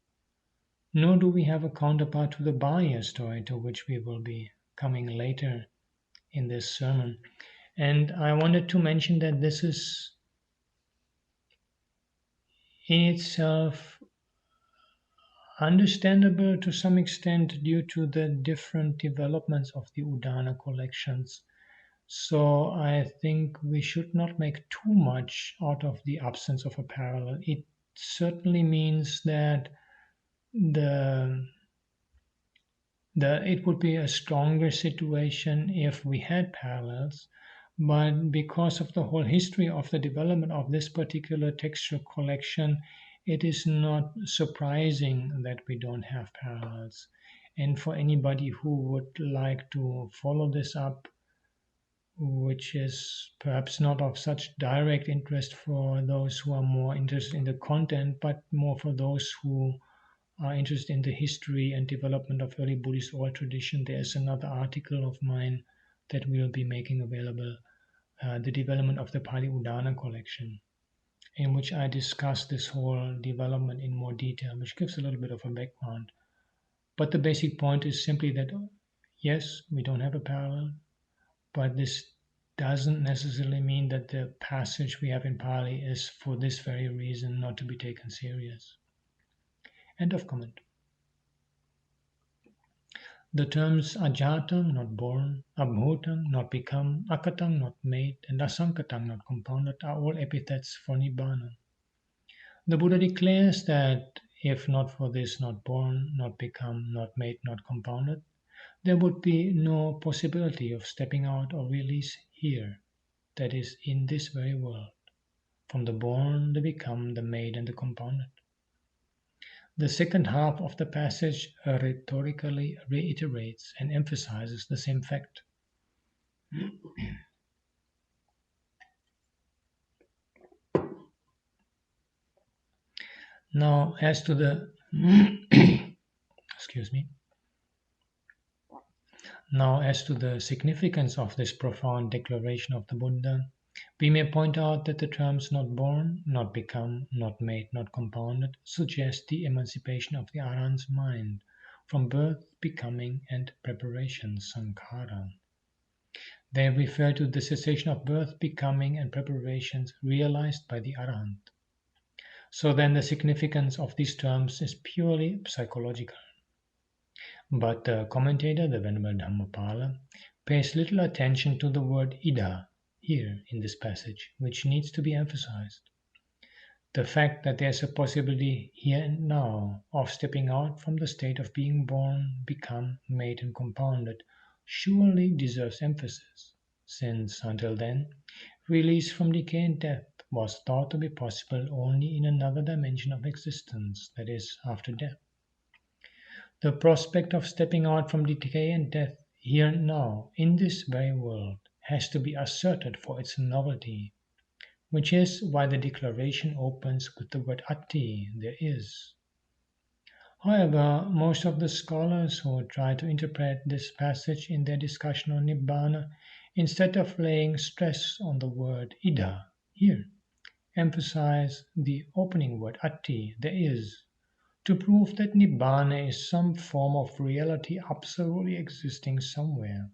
Nor do we have a counterpart to the Barre story, to which we will be coming later in this sermon. And I wanted to mention that this is in itself understandable to some extent due to the different developments of the Udana collections. So I think we should not make too much out of the absence of a parallel. It certainly means that it would be a stronger situation if we had parallels, but because of the whole history of the development of this particular textual collection, it is not surprising that we don't have parallels. And for anybody who would like to follow this up, which is perhaps not of such direct interest for those who are more interested in the content, but more for those who are interested in the history and development of early Buddhist oral tradition, there's another article of mine that we'll be making available, the development of the Pali Udana collection, in which I discuss this whole development in more detail, which gives a little bit of a background. But the basic point is simply that, yes, we don't have a parallel, but this doesn't necessarily mean that the passage we have in Pali is for this very reason not to be taken serious. End of comment. The terms ajatam, not born, abhutam, not become, akatam, not made, and asankatam, not compounded, are all epithets for Nibbāna. The Buddha declares that if not for this, not born, not become, not made, not compounded, there would be no possibility of stepping out or release here, that is, in this very world, from the born, the become, the made, and the compounded. The second half of the passage rhetorically reiterates and emphasizes the same fact. Now, as to the excuse me. Now, as to the significance of this profound declaration of the Buddha, we may point out that the terms not born, not become, not made, not compounded suggest the emancipation of the Arahant's mind from birth, becoming, and preparation, sankhara. They refer to the cessation of birth, becoming, and preparations realized by the Arahant. So then the significance of these terms is purely psychological. But the commentator, the Venerable Dhammapala, pays little attention to the word idha here in this passage, which needs to be emphasized. The fact that there's a possibility here and now of stepping out from the state of being born, become, made, and compounded surely deserves emphasis, since until then, release from decay and death was thought to be possible only in another dimension of existence, that is, after death. The prospect of stepping out from decay and death here and now, in this very world, has to be asserted for its novelty, which is why the declaration opens with the word atti, there is. However, most of the scholars who try to interpret this passage in their discussion on Nibbāna, instead of laying stress on the word idha, here, emphasize the opening word atti, there is, to prove that Nibbāna is some form of reality absolutely existing somewhere.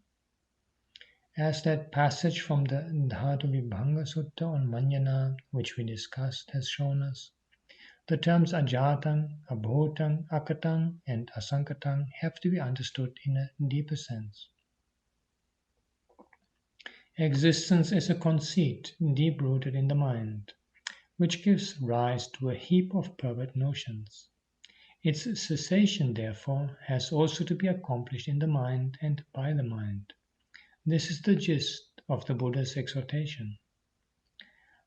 As that passage from the Dhātuvibhanga Sutta on Manjana, which we discussed, has shown us, the terms ajatang, abhutang, akatang, and asankatang have to be understood in a deeper sense. Existence is a conceit deep-rooted in the mind, which gives rise to a heap of perverted notions. Its cessation, therefore, has also to be accomplished in the mind and by the mind. This is the gist of the Buddha's exhortation.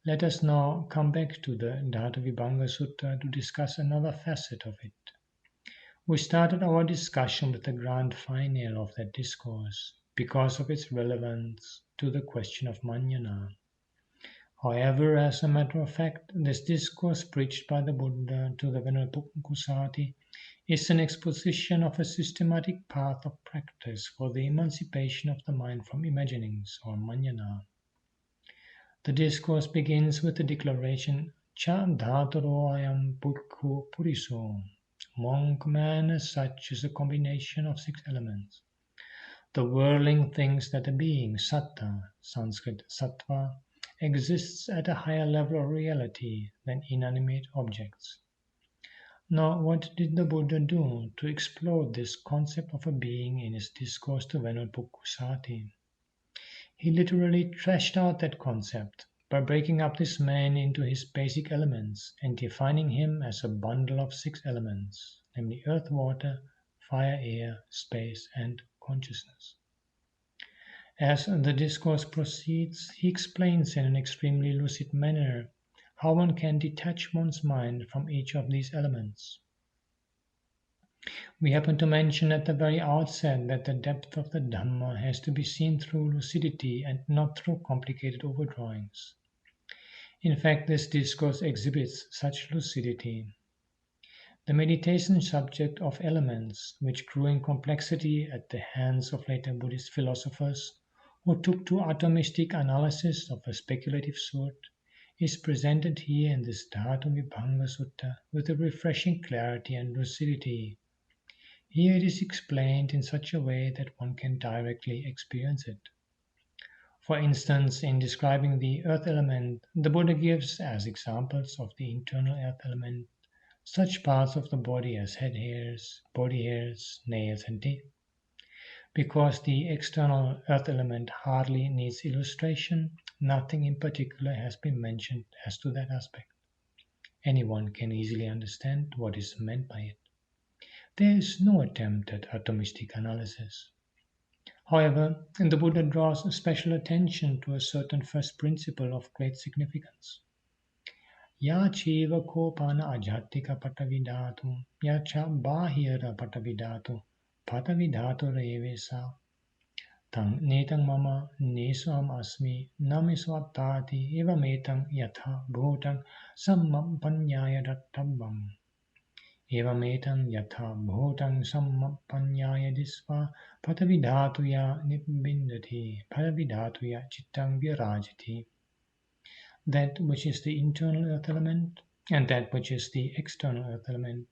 Let us now come back to the Dhātuvibhanga Sutta to discuss another facet of it. We started our discussion with the grand finale of that discourse because of its relevance to the question of Manjana. However, as a matter of fact, this discourse preached by the Buddha to the Venerable Bhikkhu Kusāti is an exposition of a systematic path of practice for the emancipation of the mind from imaginings, or manjana. The discourse begins with the declaration, Cha dhataro ayam bhikkhu puriso. Monk man as such is a combination of 6 elements. The whirling things that a being, satta, Sanskrit sattva, exists at a higher level of reality than inanimate objects. Now, what did the Buddha do to explode this concept of a being in his discourse to Venerable Bhikkhu Kusāti? He literally trashed out that concept by breaking up this man into his basic elements and defining him as a bundle of 6 elements, namely earth, water, fire, air, space, and consciousness. As the discourse proceeds, he explains in an extremely lucid manner how one can detach one's mind from each of these elements. We happen to mention at the very outset that the depth of the Dhamma has to be seen through lucidity and not through complicated overdrawings. In fact, this discourse exhibits such lucidity. The meditation subject of elements, which grew in complexity at the hands of later Buddhist philosophers who took to atomistic analysis of a speculative sort, is presented here in this Dhatu Vibhanga Sutta with a refreshing clarity and lucidity. Here it is explained in such a way that one can directly experience it. For instance, in describing the earth element, the Buddha gives as examples of the internal earth element such parts of the body as head hairs, body hairs, nails, and teeth. Because the external earth element hardly needs illustration, nothing in particular has been mentioned as to that aspect. Anyone can easily understand what is meant by it. There is no attempt at atomistic analysis. However, the Buddha draws special attention to a certain first principle of great significance. Ya chiva kopana ajhatika patavidhatu, ya cha bahira patavidhatu, patavidhatu revesa, tang netang mama neswam asmi, namiswattati evametang yatha bhutang sammampanyaya dattabam. Evametang yatha bhutang sammampanyaya disva patavidhatuya nibbindati, patavidhatuya chittang virajati. That which is the internal earth element and that which is the external earth element,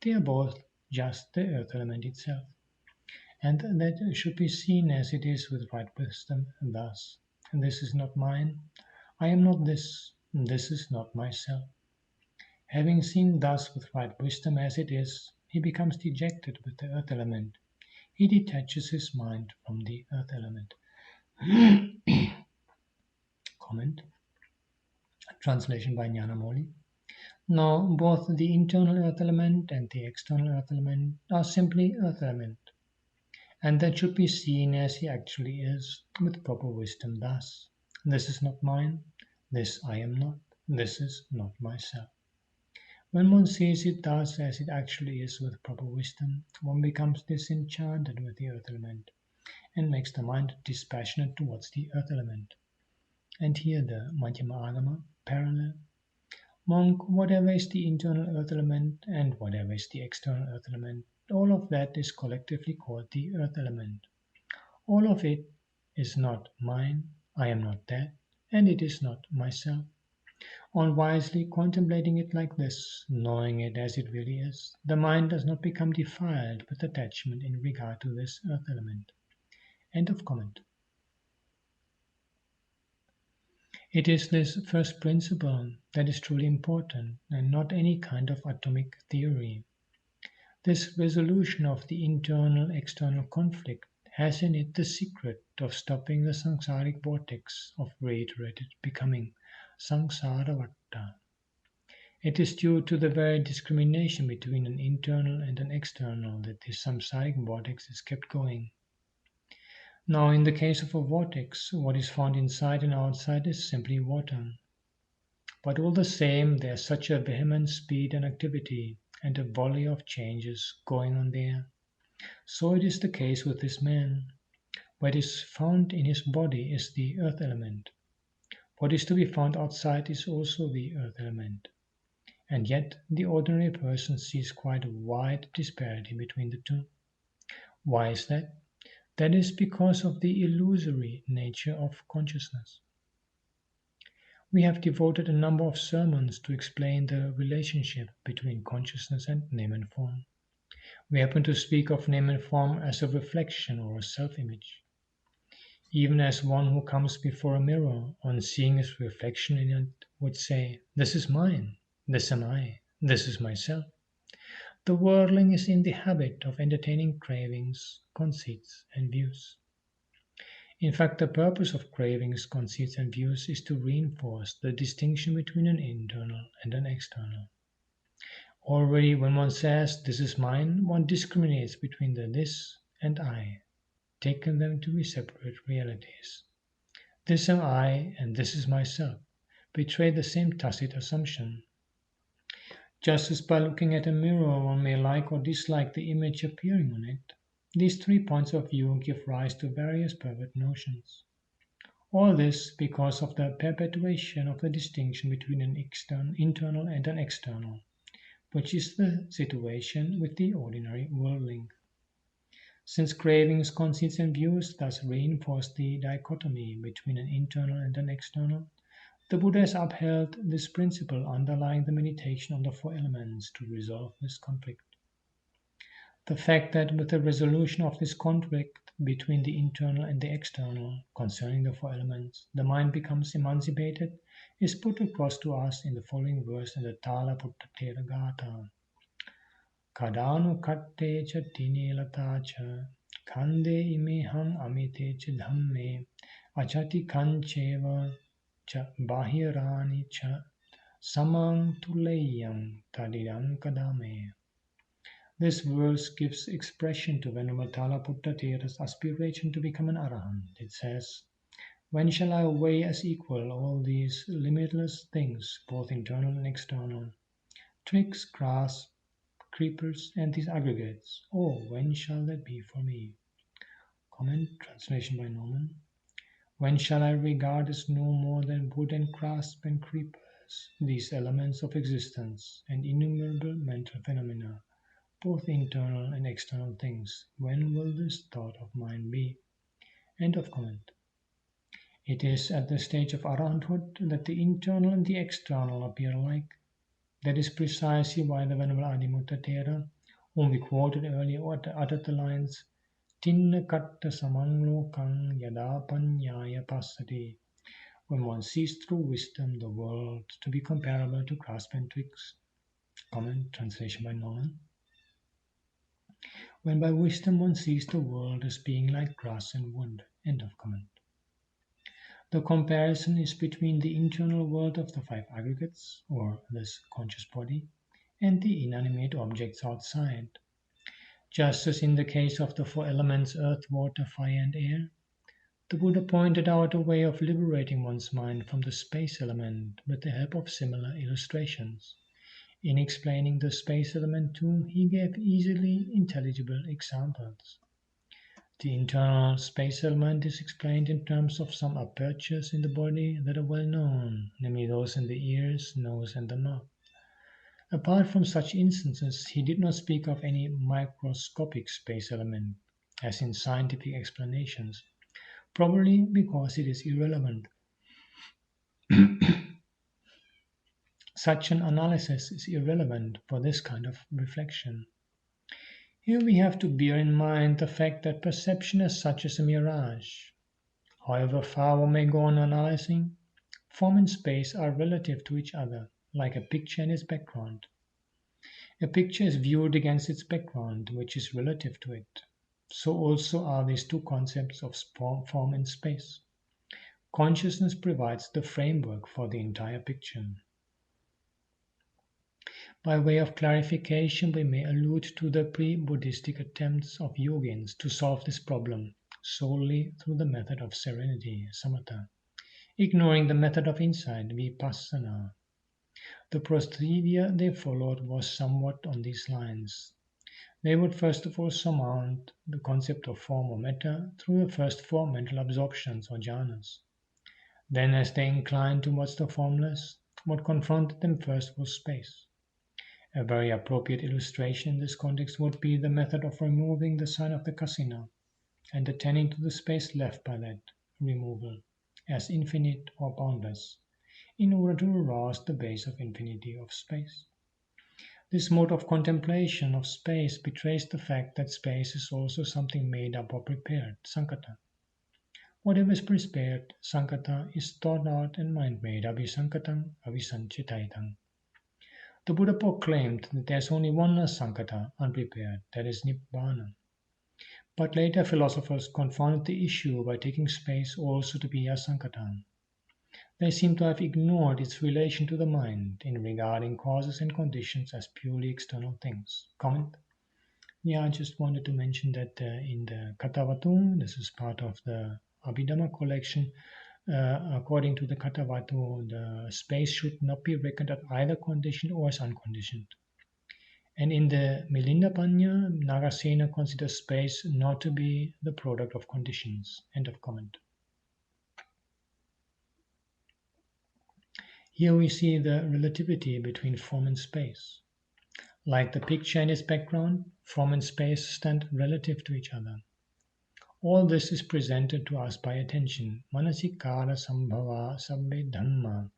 they are both just the earth element itself. And that should be seen as it is with right wisdom, thus, this is not mine, I am not this is not myself. Having seen thus with right wisdom as it is, he becomes dejected with the earth element. He detaches his mind from the earth element. Comment. Translation by Ñāṇamoli. Now, both the internal earth element and the external earth element are simply earth element, and that should be seen as he actually is, with proper wisdom thus. This is not mine, this I am not, this is not myself. When one sees it thus as it actually is with proper wisdom, one becomes disenchanted with the earth element, and makes the mind dispassionate towards the earth element. And here the Majjhima Agama parallel. Monk, whatever is the internal earth element and whatever is the external earth element, all of that is collectively called the earth element. All of it is not mine, I am not that, and it is not myself. On wisely contemplating it like this, knowing it as it really is, the mind does not become defiled with attachment in regard to this earth element. End of comment. It is this first principle that is truly important, and not any kind of atomic theory. This resolution of the internal-external conflict has in it the secret of stopping the samsaric vortex of reiterated becoming, samsara-vatta. It is due to the very discrimination between an internal and an external that this samsaric vortex is kept going. Now, in the case of a vortex, what is found inside and outside is simply water. But all the same, there's such a vehement speed and activity, and a volley of changes going on there. So it is the case with this man. What is found in his body is the earth element. What is to be found outside is also the earth element. And yet the ordinary person sees quite a wide disparity between the two. Why is that? That is because of the illusory nature of consciousness. We have devoted a number of sermons to explain the relationship between consciousness and name and form. We happen to speak of name and form as a reflection or a self-image. Even as one who comes before a mirror, on seeing his reflection in it, would say, "This is mine, this am I, this is myself." The worldling is in the habit of entertaining cravings, conceits, and views. In fact, the purpose of cravings, conceits, and views is to reinforce the distinction between an internal and an external. Already when one says, "This is mine," one discriminates between the this and I, taking them to be separate realities. This am I and this is myself betray the same tacit assumption. Just as by looking at a mirror one may like or dislike the image appearing on it, these 3 points of view give rise to various perverted notions. All this because of the perpetuation of the distinction between an internal and an external, which is the situation with the ordinary worldling. Since cravings, conceits, and views thus reinforce the dichotomy between an internal and an external, the Buddha has upheld this principle underlying the meditation on the four elements to resolve this conflict. The fact that with the resolution of this conflict between the internal and the external concerning the four elements, the mind becomes emancipated is put across to us in the following verse in the Tala Putta Thera Gatha. Kadanu katte cha tinelata cha kande imeham amite cha dhamme achati kancheva cha bahirani cha samang tuleyam tadidam kadame. This verse gives expression to Venerable Thalaputta Thera's aspiration to become an arahant. It says, "When shall I weigh as equal all these limitless things, both internal and external, twigs, grass, creepers, and these aggregates? Oh, when shall that be for me?" Comment, translation by Norman. When shall I regard as no more than wood and grass and creepers, these elements of existence and innumerable mental phenomena, both internal and external things? When will this thought of mine be? End of comment. It is at the stage of arahanthood that the internal and the external appear alike. That is precisely why the Venerable Adimutta Thera, whom we quoted earlier, uttered the lines, Tinna katta samang lokang yada panyaya passati, when one sees through wisdom the world to be comparable to grass and twigs. Comment, translation by Norman. When by wisdom one sees the world as being like grass and wood. End of comment. The comparison is between the internal world of the five aggregates, or this conscious body, and the inanimate objects outside. Just as in the case of the four elements earth, water, fire, and air, the Buddha pointed out a way of liberating one's mind from the space element with the help of similar illustrations. In explaining the space element too, he gave easily intelligible examples. The internal space element is explained in terms of some apertures in the body that are well known, namely those in the ears, nose, and the mouth. Apart from such instances, he did not speak of any microscopic space element, as in scientific explanations, probably because it is irrelevant. Such an analysis is irrelevant for this kind of reflection. Here we have to bear in mind the fact that perception as such is a mirage. However far one may go on analyzing, form and space are relative to each other, like a picture and its background. A picture is viewed against its background, which is relative to it. So also are these two concepts of form and space. Consciousness provides the framework for the entire picture. By way of clarification, we may allude to the pre-Buddhistic attempts of yogins to solve this problem solely through the method of serenity, samatha, ignoring the method of insight, vipassana. The procedure they followed was somewhat on these lines. They would first of all surmount the concept of form or matter through the first four mental absorptions or jhanas. Then, as they inclined towards the formless, what confronted them first was space. A very appropriate illustration in this context would be the method of removing the sign of the kasina and attending to the space left by that removal as infinite or boundless, in order to arouse the base of infinity of space. This mode of contemplation of space betrays the fact that space is also something made up or prepared, sankata. Whatever is prepared, sankata, is thought out and mind-made, abhisankatam, avisanchitaitam. The Buddha proclaimed that there is only one asankata, unprepared, that is Nibbāna. But later philosophers confounded the issue by taking space also to be asankata. They seem to have ignored its relation to the mind in regarding causes and conditions as purely external things. Comment? Yeah, I just wanted to mention that in the Katavatu, this is part of the Abhidhamma collection, according to the Kathavatu, the space should not be reckoned as either conditioned or as unconditioned. And in the Milinda Panya, Nagasena considers space not to be the product of conditions. End of comment. Here we see the relativity between form and space. Like the picture in its background, form and space stand relative to each other. All this is presented to us by attention. Manasikara sambhava sabbe dhamma.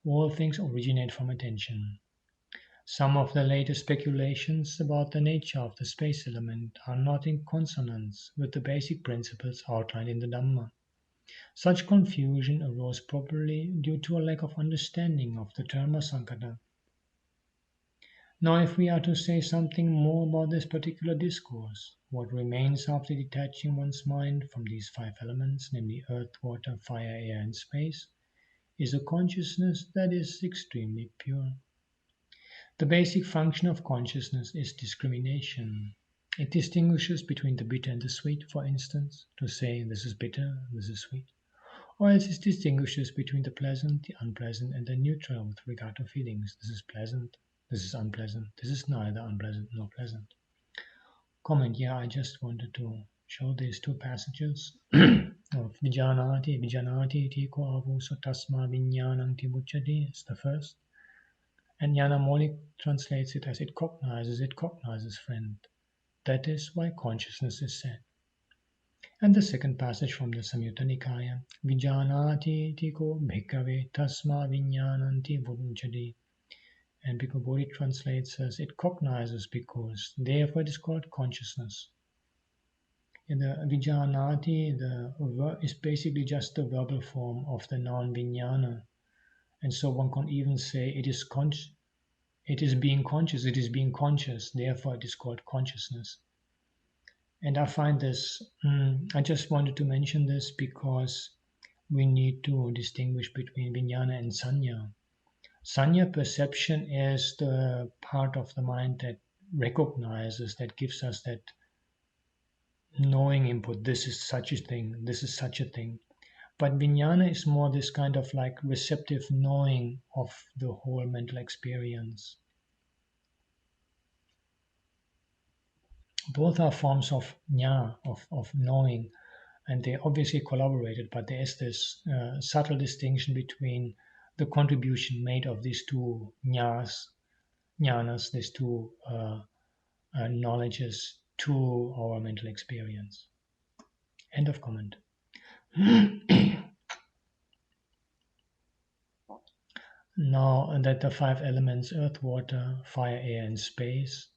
All things originate from attention. Some of the latest speculations about the nature of the space element are not in consonance with the basic principles outlined in the Dhamma. Such confusion arose probably due to a lack of understanding of the Dharma Sankata. Now, if we are to say something more about this particular discourse, what remains after detaching one's mind from these five elements, namely earth, water, fire, air, and space, is a consciousness that is extremely pure. The basic function of consciousness is discrimination. It distinguishes between the bitter and the sweet, for instance, to say this is bitter, this is sweet. Or else it distinguishes between the pleasant, the unpleasant, and the neutral with regard to feelings. This is pleasant, this is unpleasant, this is neither unpleasant nor pleasant. Comment, yeah, I just wanted to show these two passages of Vijanati tiko avuso tasma viññāṇaṃ timucchati is the first. And Ñāṇamoli translates it as it cognizes, friend. That is why consciousness is said. And the second passage from the Samyutta Nikaya, Vijanati tiko bhikkhave tasma viññāṇaṃ timucchati. And Bhikkhu Bodhi translates as it cognizes because, therefore it is called consciousness. In the Vijanati, the is basically just the verbal form of the noun viññāna. And so one can even say it is being conscious, therefore it is called consciousness. And I find this, I just wanted to mention this because we need to distinguish between viññāna and sanya. Sanya perception is the part of the mind that recognizes, that gives us that knowing input, this is such a thing, this is such a thing. But viññāna is more this kind of like receptive knowing of the whole mental experience. Both are forms of ñā, of knowing, and they obviously collaborated, but there is this subtle distinction between the contribution made of these two ñānas, these two knowledges to our mental experience. End of comment. Now that the five elements, earth, water, fire, air, and space,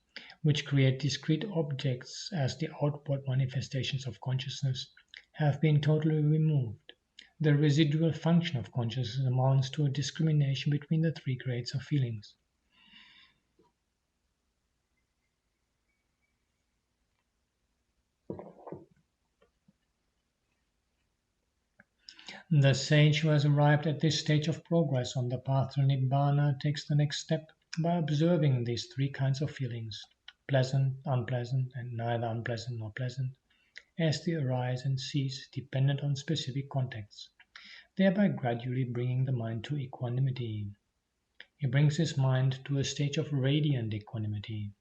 which create discrete objects as the outward manifestations of consciousness, have been totally removed, the residual function of consciousness amounts to a discrimination between the three grades of feelings. The sage who has arrived at this stage of progress on the path to Nibbāna takes the next step by observing these three kinds of feelings, pleasant, unpleasant, and neither unpleasant nor pleasant, as they arise and cease dependent on specific contexts, thereby gradually bringing the mind to equanimity. He brings his mind to a stage of radiant equanimity,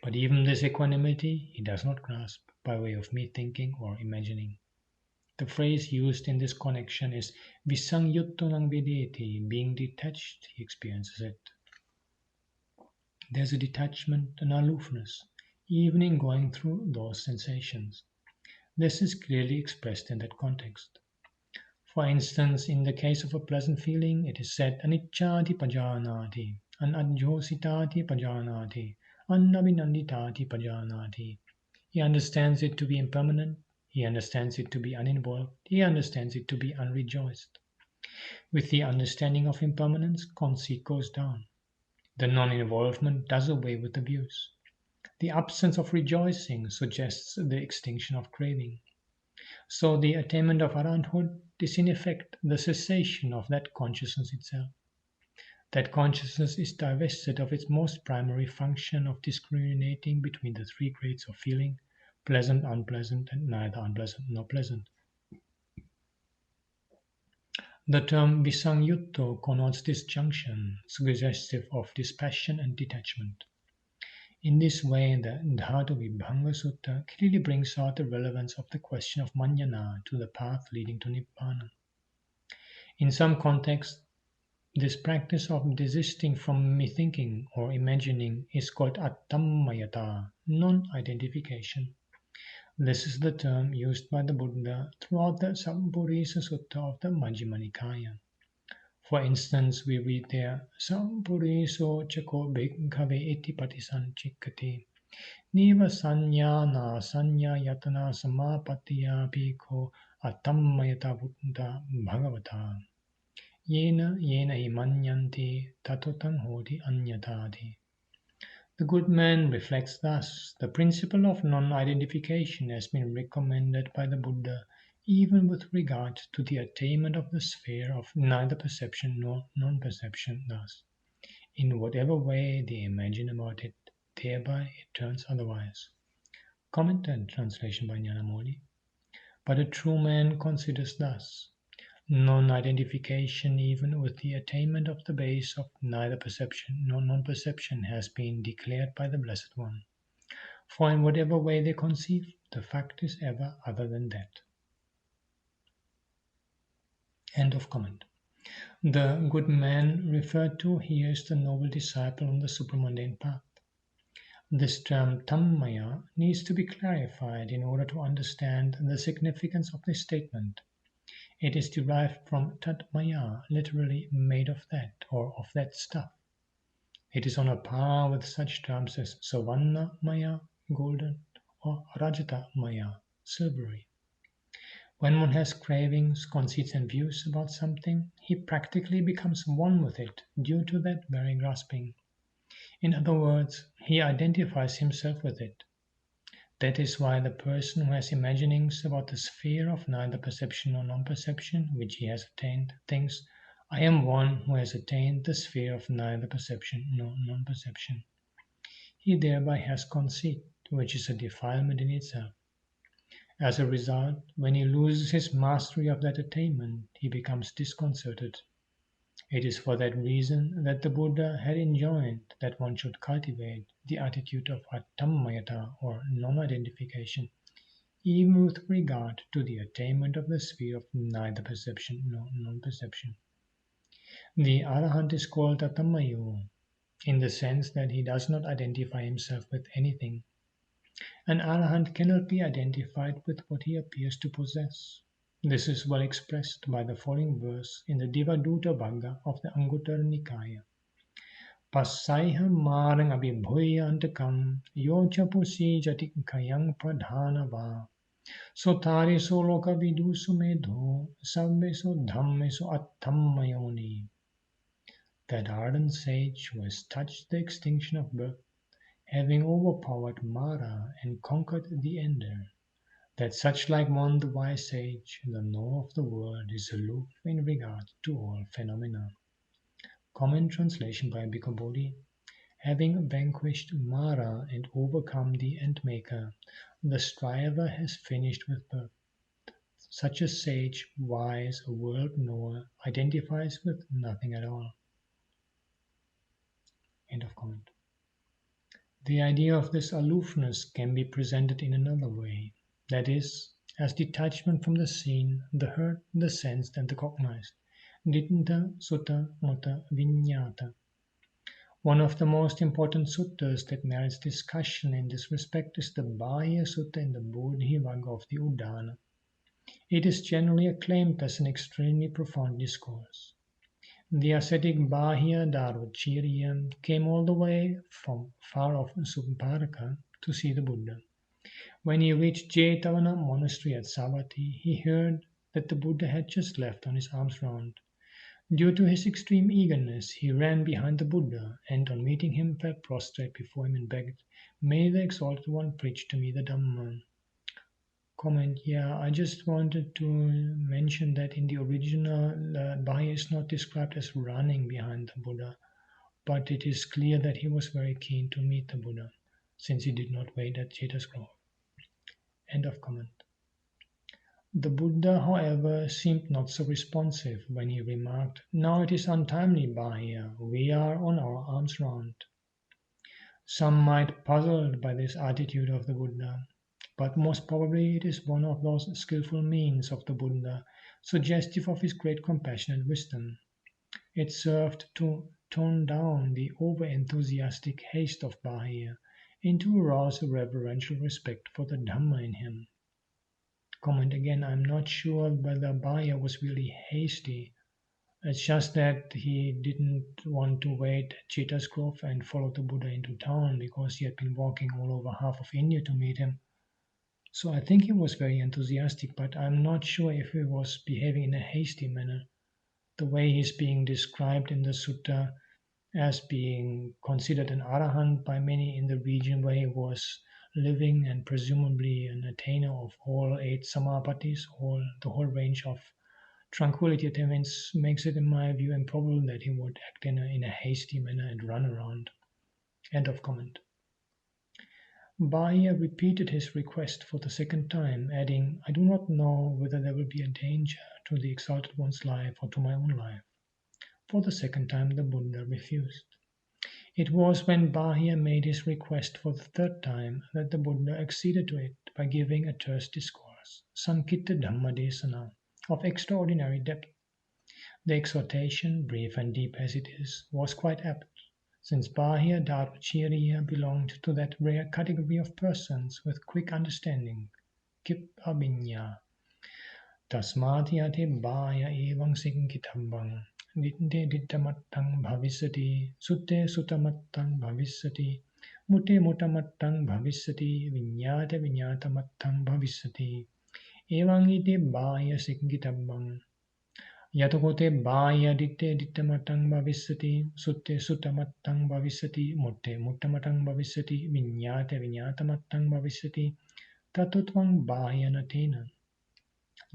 but even this equanimity he does not grasp by way of mere thinking or imagining. The phrase used in this connection is visangyutto nang vedeti, being detached, he experiences it. There's a detachment, an aloofness, even in going through those sensations. This is clearly expressed in that context. For instance, in the case of a pleasant feeling, it is said anicchāti pajanāti, anajjositati pajanāti, annabhinanditati pajanāti. He understands it to be impermanent. He understands it to be uninvolved. He understands it to be unrejoiced. With the understanding of impermanence, conceit goes down. The non-involvement does away with the views. The absence of rejoicing suggests the extinction of craving. So the attainment of arahanthood is in effect the cessation of that consciousness itself. That consciousness is divested of its most primary function of discriminating between the three grades of feeling, pleasant, unpleasant, and neither unpleasant nor pleasant. The term Visangyutto connotes this junction, suggestive of dispassion and detachment. In this way, the Dhatu Vibhanga Sutta clearly brings out the relevance of the question of Manjana to the path leading to Nibbana. In some contexts, this practice of desisting from me-thinking or imagining is called attammayata, non-identification. This is the term used by the Buddha throughout the Sampurisa Sutta of the Majjhima Nikaya. For instance, we read there, Sampuriso chako bhikkhave iti patisanchikkati, niva sanyana sanya yatana samapatiya bhikkho attammayata buddha bhagavata. Yena hi manyanti tatotan hoti anyatati. The good man reflects thus: the principle of non-identification has been recommended by the Buddha even with regard to the attainment of the sphere of neither perception nor non-perception. Thus, in whatever way they imagine about it, thereby it turns otherwise. Comment and translation by Ñāṇamoli. But a true man considers thus: non-identification even with the attainment of the base of neither perception nor non-perception has been declared by the Blessed One. For in whatever way they conceive, the fact is ever other than that. End of comment. The good man referred to here is the noble disciple on the supramundane path. This term tammaya needs to be clarified in order to understand the significance of this statement. It is derived from tatmaya, literally made of that, or of that stuff. It is on a par with such terms as savanna maya, golden, or rajata maya, silvery. When one has cravings, conceits, and views about something, he practically becomes one with it due to that very grasping. In other words, he identifies himself with it. That is why the person who has imaginings about the sphere of neither perception nor non-perception which he has attained thinks, I am one who has attained the sphere of neither perception nor non-perception. He thereby has conceit, which is a defilement in itself. As a result, when he loses his mastery of that attainment, he becomes disconcerted. It is for that reason that the Buddha had enjoined that one should cultivate the attitude of attammayata, or non-identification, even with regard to the attainment of the sphere of neither perception nor non-perception. The Arahant is called attammayo, in the sense that he does not identify himself with anything. An Arahant cannot be identified with what he appears to possess. This is well expressed by the following verse in the Devadutta Vagga of the Anguttara Nikaya. Passaiha marang abhibhuya antakam yocha pusi jati kayang pradhanava sotari soloka vidu sumedho sabbe so dhamme so attammayoni. That ardent sage who has touched the extinction of birth, having overpowered Mara and conquered the Ender, that such like one, the wise sage, the knower of the world, is aloof in regard to all phenomena. Common translation by Bhikkhu Bodhi. Having vanquished Mara and overcome the Endmaker, the striver has finished with birth. Such a sage, wise, world knower, identifies with nothing at all. End of comment. The idea of this aloofness can be presented in another way, that is, as detachment from the seen, the heard, the sensed, and the cognized. Ditta Sutta Mutta Viññāta. One of the most important suttas that merits discussion in this respect is the Barre Sutta in the Bodhi Vagga of the Udana. It is generally acclaimed as an extremely profound discourse. The ascetic Bahya Daruchirya came all the way from far off Subbaraka to see the Buddha. When he reached Jetavana monastery at Savatthi, he heard that the Buddha had just left on his arms round. Due to his extreme eagerness, he ran behind the Buddha and on meeting him fell prostrate before him and begged, May the Exalted One preach to me the Dhamma. Comment, yeah, I just wanted to mention that in the original, Bahya is not described as running behind the Buddha, but it is clear that he was very keen to meet the Buddha, since he did not wait at Jeta's grove. End of comment. The Buddha, however, seemed not so responsive when he remarked, "Now it is untimely, Bahya. We are on our arms round." Some might be puzzled by this attitude of the Buddha, but most probably it is one of those skillful means of the Buddha, suggestive of his great compassion and wisdom. It served to tone down the over-enthusiastic haste of Bahya and to arouse a reverential respect for the Dhamma in him. Comment again, I'm not sure whether Bahya was really hasty. It's just that he didn't want to wait at Cheetah's Grove and follow the Buddha into town because he had been walking all over half of India to meet him. So I think he was very enthusiastic, but I'm not sure if he was behaving in a hasty manner. The way he's being described in the sutta as being considered an arahant by many in the region where he was living and presumably an attainer of all 8 samapattis, the whole range of tranquility attainments, makes it, in my view, improbable that he would act in a hasty manner and run around. End of comment. Bahya repeated his request for the second time, adding, "I do not know whether there will be a danger to the exalted one's life or to my own life." For the second time the Buddha refused. It was when Bahya made his request for the third time that the Buddha acceded to it by giving a terse discourse, Sankhitta Dhammadesana, of extraordinary depth. The exhortation, brief and deep as it is, was quite apt, since Bahya Dharmacharya belonged to that rare category of persons with quick understanding, Kip Abhinya. Tasmati ate Bahya evang sinkitambang, Ditte dittamattang bhavisati, Sutte sutamattang bhavisati, Mutte mutamattang bhavisati, Vinyate vinyatamattang bhavisati, Evang ite Bahya sinkitambang, Yatokote Bahya ditte dittamattang bhavisati, Sutte sutamattang bhavisati, Mutte muttamattang bhavisati, Vinyate vinyatamattang bhavisati, Tatutvang Bahya natena,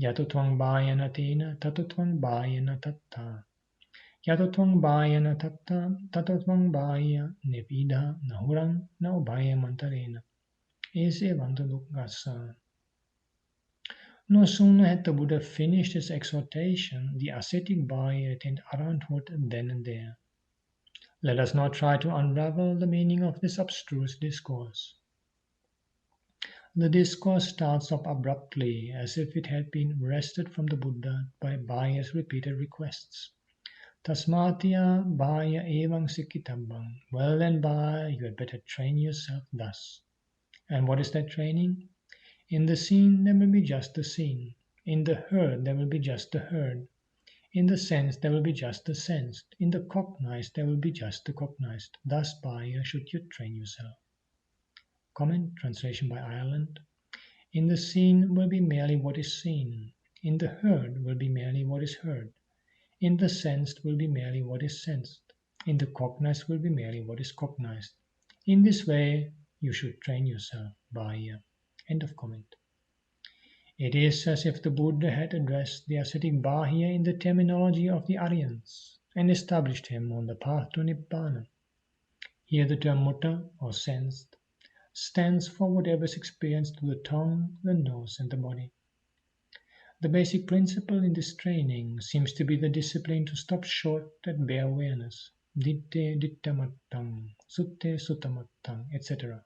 Yatutvang Bahya natena, Tatutvang Bahya natatta, Yatotvang Bahya natatta, Tatotvang Bahya Nibbīda Nahurang na Ubhaya Mantarena, Ese Vantadukasa. No sooner had the Buddha finished his exhortation, the ascetic Bahya attained arahanthood then and there. Let us now try to unravel the meaning of this abstruse discourse. The discourse starts off abruptly, as if it had been wrested from the Buddha by Bahya's repeated requests. Tasmatya Bahya evang sikkitambang. Well then, Bahya, you had better train yourself thus. And what is that training? In the seen there will be just the seen. In the heard there will be just the heard. In the sensed there will be just the sensed. In the cognized there will be just the cognized. Thus, Bahya, should you train yourself. Comment, translation by Ireland. In the seen will be merely what is seen. In the heard will be merely what is heard. In the sensed will be merely what is sensed. In the cognized will be merely what is cognized. In this way you should train yourself, Bahya. End of comment. It is as if the Buddha had addressed the ascetic Bahya in the terminology of the Aryans and established him on the path to Nibbāna. Here the term mutta, or sensed, stands for whatever is experienced through the tongue, the nose, and the body. The basic principle in this training seems to be the discipline to stop short at bare awareness, ditte dittamattang, sutte sutamattang, etc.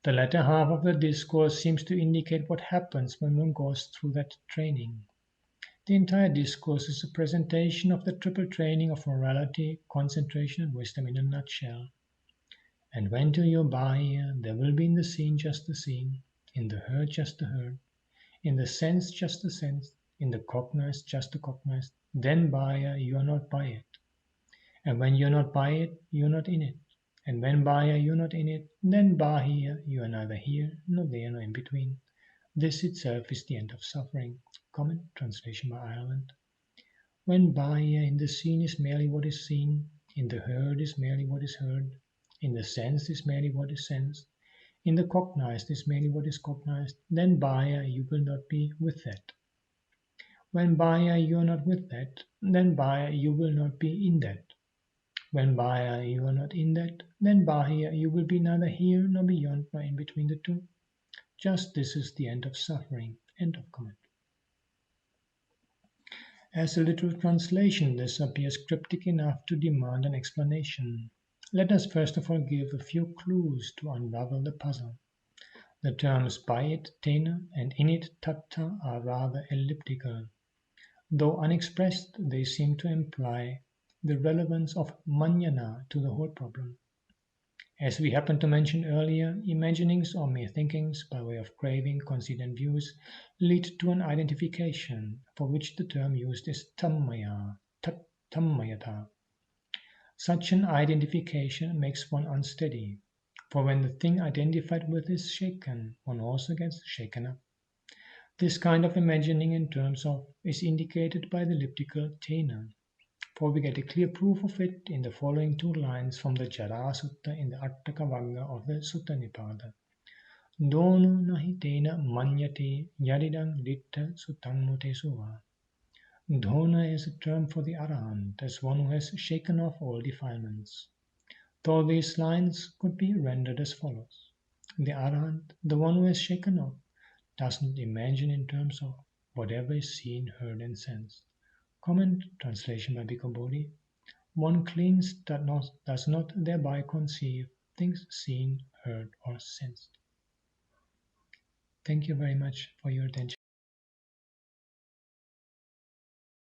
The latter half of the discourse seems to indicate what happens when one goes through that training. The entire discourse is a presentation of the triple training of morality, concentration, and wisdom in a nutshell. And when to your Bahya there will be in the seen just the seen, in the heard just the heard, in the sense just the sense, in the cognized just the cognized, then Bahya you are not by it. And when you are not by it, you are not in it. And when Bahya you are not in it, then Bahya you are neither here, nor there, nor in between. This itself is the end of suffering. Comment, translation by Ireland. When Bahya in the seen is merely what is seen, in the heard is merely what is heard, in the sense is merely what is sensed, in the cognized is merely what is cognized, then Bahya you will not be with that. When Bahya you are not with that, then Bahya you will not be in that. When Bahya you are not in that, then Bahya you will be neither here nor beyond nor in between the two. Just this is the end of suffering. End of comment. As a literal translation, this appears cryptic enough to demand an explanation. Let us first of all give a few clues to unravel the puzzle. The terms bhayit tena and init tatta are rather elliptical. Though unexpressed, they seem to imply the relevance of manana to the whole problem. As we happened to mention earlier, imaginings or mere thinkings by way of craving, conceit and views lead to an identification, for which the term used is tammaya, tammayata. Such an identification makes one unsteady, for when the thing identified with is shaken, one also gets shaken up. This kind of imagining in terms of is indicated by the elliptical tena, for we get a clear proof of it in the following two lines from the Jara Sutta in the Attaka Vagga of the Sutta Nipada. Dono nahi tena manyate yaridang ditta sutang mute suva. Dhona is a term for the Arahant, as one who has shaken off all defilements. Though these lines could be rendered as follows. The Arahant, the one who has shaken off, does not imagine in terms of whatever is seen, heard and sensed. Comment, translation by Bhikkhu Bodhi. One clings does not thereby conceive things seen, heard or sensed. Thank you very much for your attention.